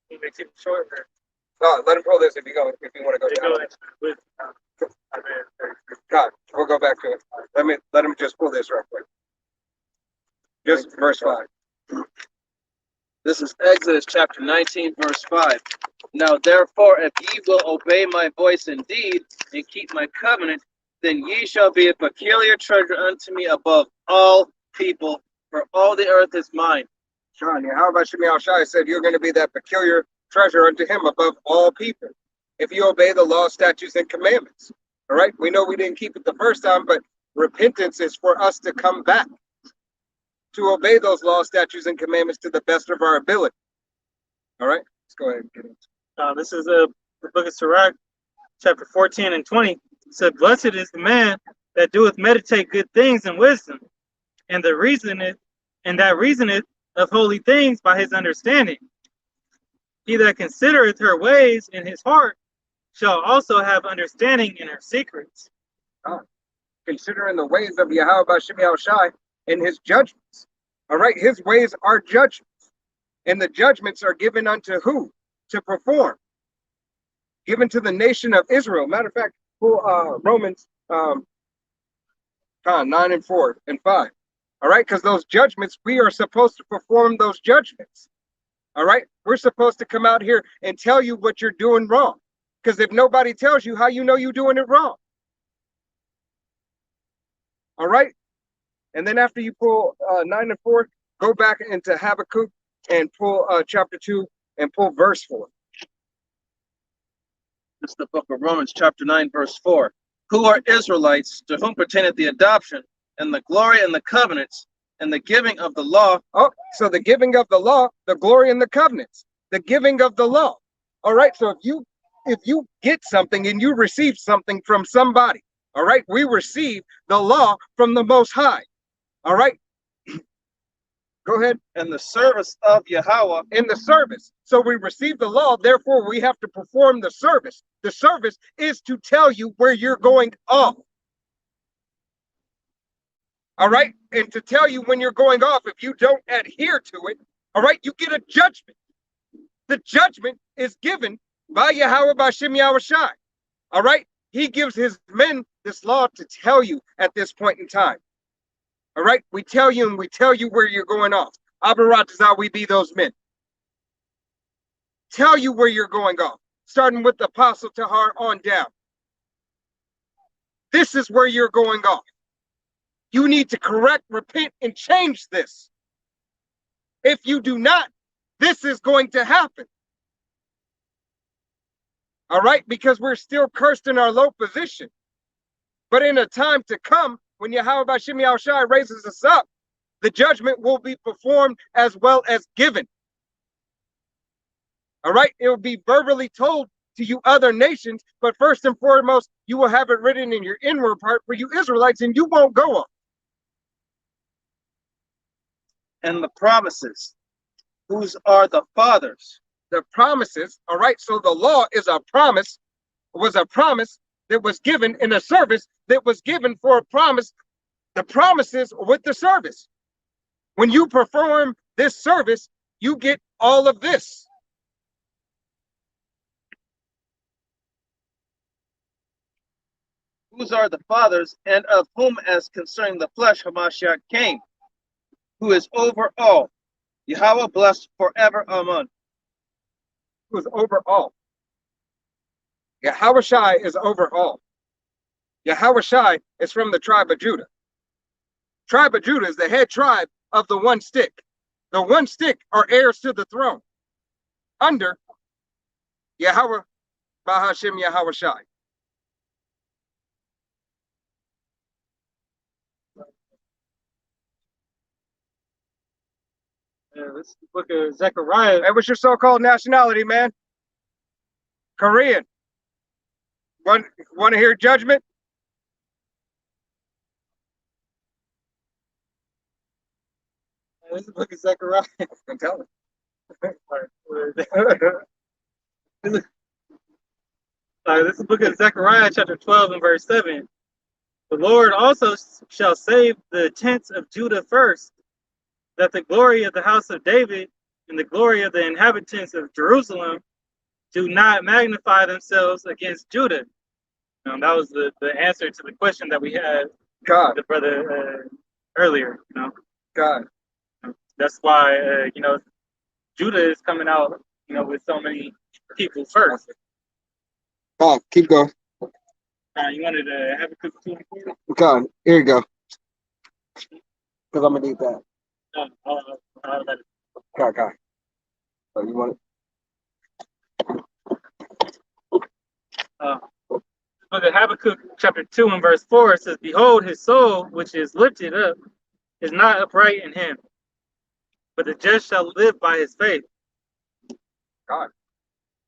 make it shorter. Let him pull this if you want to go down. God, we'll go back to it. Let him just pull this real quick. Just verse 5. This is Exodus chapter 19, verse 5. Now therefore, if ye will obey my voice indeed, and keep my covenant, then ye shall be a peculiar treasure unto me above all people, for all the earth is mine. Sean, how about Shemi Al-Shai said you're going to be that peculiar treasure unto him above all people if you obey the law, statutes, and commandments. All right, we know we didn't keep it the first time, but repentance is for us to come back to obey those laws, statutes, and commandments to the best of our ability. All right, let's go ahead and get into this is the book of Sirach, chapter 14 and 20. It said, blessed is the man that doeth meditate good things and wisdom, and that reasoneth of holy things by his understanding. He that considereth her ways in his heart shall also have understanding in her secrets. Considering the ways of Yahweh Bashem Yahushai and his judgments. All right, his ways are judgments. And the judgments are given unto who? To perform. Given to the nation of Israel. Matter of fact, Romans 9 and 4 and 5. All right, because those judgments, we are supposed to perform those judgments. All right, we're supposed to come out here and tell you what you're doing wrong. Because if nobody tells you, how you know you're doing it wrong? All right, and then after you pull 9 and 4, go back into Habakkuk and pull chapter 2 and pull verse 4. This is the book of Romans, chapter 9, verse 4. Who are Israelites, to whom pertaineth the adoption, and the glory and the covenants, and the giving of the law. Oh, so the giving of the law, the glory and the covenants. the giving of the law. All right. So if you get something and you receive something from somebody, all right, we receive the law from the Most High. All right. Go ahead. And the service of Yahweh. In the service. So we receive the law, therefore we have to perform the service. The service is to tell you where you're going off. All right. And to tell you when you're going off, if you don't adhere to it, all right, you get a judgment. The judgment is given by Yahweh B'Shem Yahushai. All right. He gives his men this law to tell you at this point in time. All right. We tell you and we tell you where you're going off. Abarat is how we be those men. Tell you where you're going off, starting with the Apostle Tahar on down. This is where you're going off. You need to correct, repent, and change this. If you do not, this is going to happen. All right? Because we're still cursed in our low position. But in a time to come, when Yahweh B'Shem Yahushai raises us up, the judgment will be performed as well as given. All right? It will be verbally told to you other nations, but first and foremost, you will have it written in your inward part for you Israelites, and you won't go on. And the promises, whose are the fathers. The promises, all right? So the law is a promise, was a promise that was given in a service that was given for a promise. The promises with the service. When you perform this service, you get all of this. Whose are the fathers, and of whom, as concerning the flesh, Hamashiach came, who is over all. Yahweh blessed forever. Amen. Who is over all. Yahweh Shai is over all. Yahweh Shai is from the tribe of Judah. Tribe of Judah is the head tribe of the one stick. The one stick are heirs to the throne under Yahweh B'Hashem Yahweh Shai. This is the book of Zechariah. Hey, what's your so-called nationality, man? Korean. Want to hear judgment? This is the book of Zechariah. I'm telling This is the book of Zechariah, chapter 12 and verse 7. The Lord also shall save the tents of Judah first, that the glory of the house of David and the glory of the inhabitants of Jerusalem do not magnify themselves against Judah. That was the answer to the question that we had God. the brother earlier. God. That's why Judah is coming out with so many people first. God, keep going. You wanted to have a quick God, here you go. Because I'm gonna need that. God. So you want it? Book of Habakkuk, chapter 2 and verse 4, it says, "Behold, his soul, which is lifted up, is not upright in him, but the just shall live by his faith." God,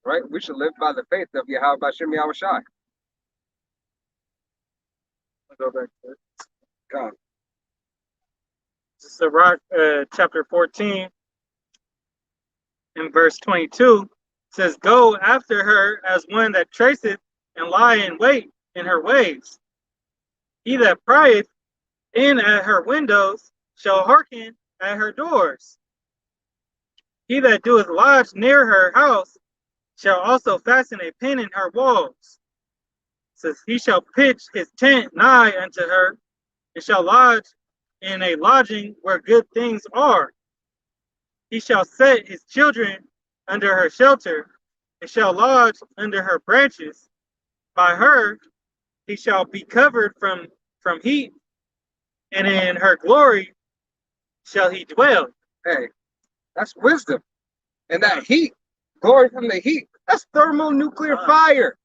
right? We should live by the faith of Yahweh B'Shem Yahushai. I'll go back to it. God. Sirach, chapter 14 and verse 22 says, "Go after her as one that traceth and lie in wait in her ways. He that prieth in at her windows shall hearken at her doors. He that doeth lodge near her house shall also fasten a pin in her walls. It says, he shall pitch his tent nigh unto her, and shall lodge in a lodging where good things are. He shall set his children under her shelter, and shall lodge under her branches. By her he shall be covered from heat, and in her glory shall he dwell." Hey, that's wisdom. And that heat, glory from the heat, that's thermonuclear fire.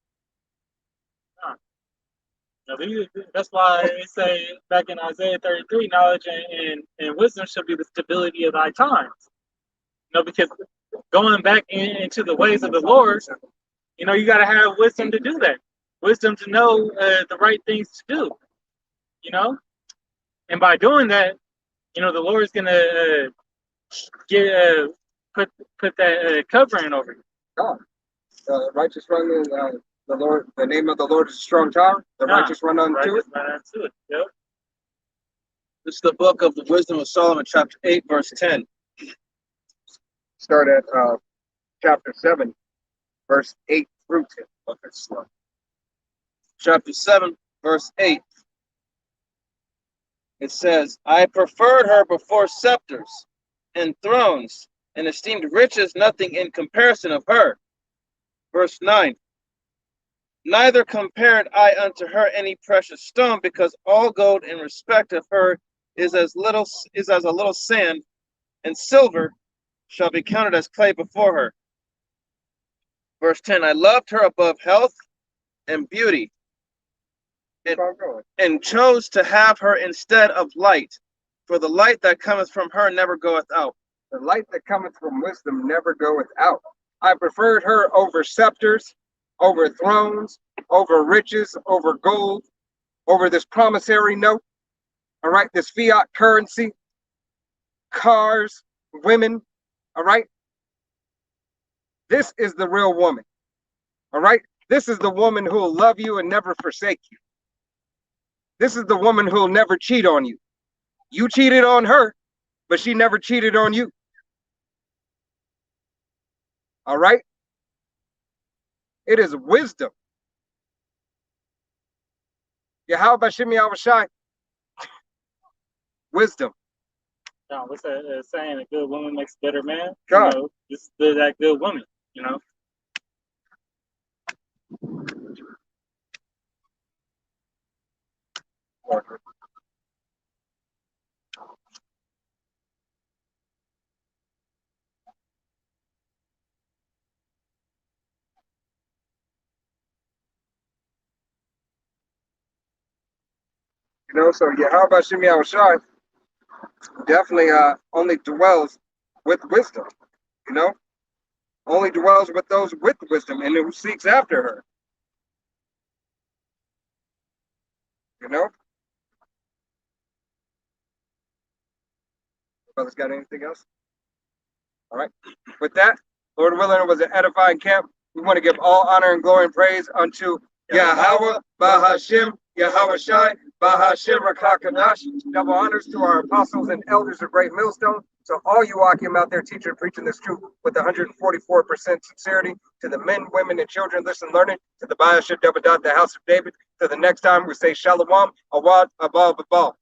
That's why they say back in Isaiah 33, knowledge and wisdom shall be the stability of thy times. Because going back into the ways of the Lord, you know, you got to have wisdom to do that. Wisdom to know the right things to do, you know? And by doing that, you know, the Lord's going to get put that covering over you. God, righteous run in the Lord. The name of the Lord is a strong tower. The righteous run unto it. Yep. This is the book of the Wisdom of Solomon, chapter 8, verse 10. Start at chapter 7, verse 8 through 10. Okay, slow. Chapter 7, verse 8. It says, I preferred her before scepters and thrones, and esteemed riches nothing in comparison of her. Verse 9. Neither compared I unto her any precious stone, because all gold in respect of her is as a little sand, and silver shall be counted as clay before her. Verse 10. I loved her above health and beauty, and chose to have her instead of light, for the light that cometh from her never goeth out. The light that cometh from wisdom never goeth out. I preferred her over scepters, over thrones, over riches, over gold, over this promissory note, all right, this fiat currency, cars, women, all right? This is the real woman, all right? This is the woman who will love you and never forsake you. This is the woman who will never cheat on you. You cheated on her, but she never cheated on you. All right? It is wisdom. Yahweh Shimi Awashai. Wisdom. Now, what's that saying? A good woman makes a better man. God. You know, this is that good woman. You know. You know, so Yahweh Shimi Awashai definitely only dwells with wisdom, you know? Only dwells with those with wisdom and who seeks after her. You know? Brothers got anything else? All right. With that, Lord willing, it was an edifying camp. We want to give all honor and glory and praise unto Yahweh, Bahashim, Yahweh Shai, Bahashim, Rakakanash. Double honors to our apostles and elders of Great Millstone. To all you Akim out there teaching and preaching this truth with 144% sincerity. To the men, women, and children listen, learning. To the Bayashib Debadat, the house of David. To the next time we say Shalom, Awad, Abal, Babal.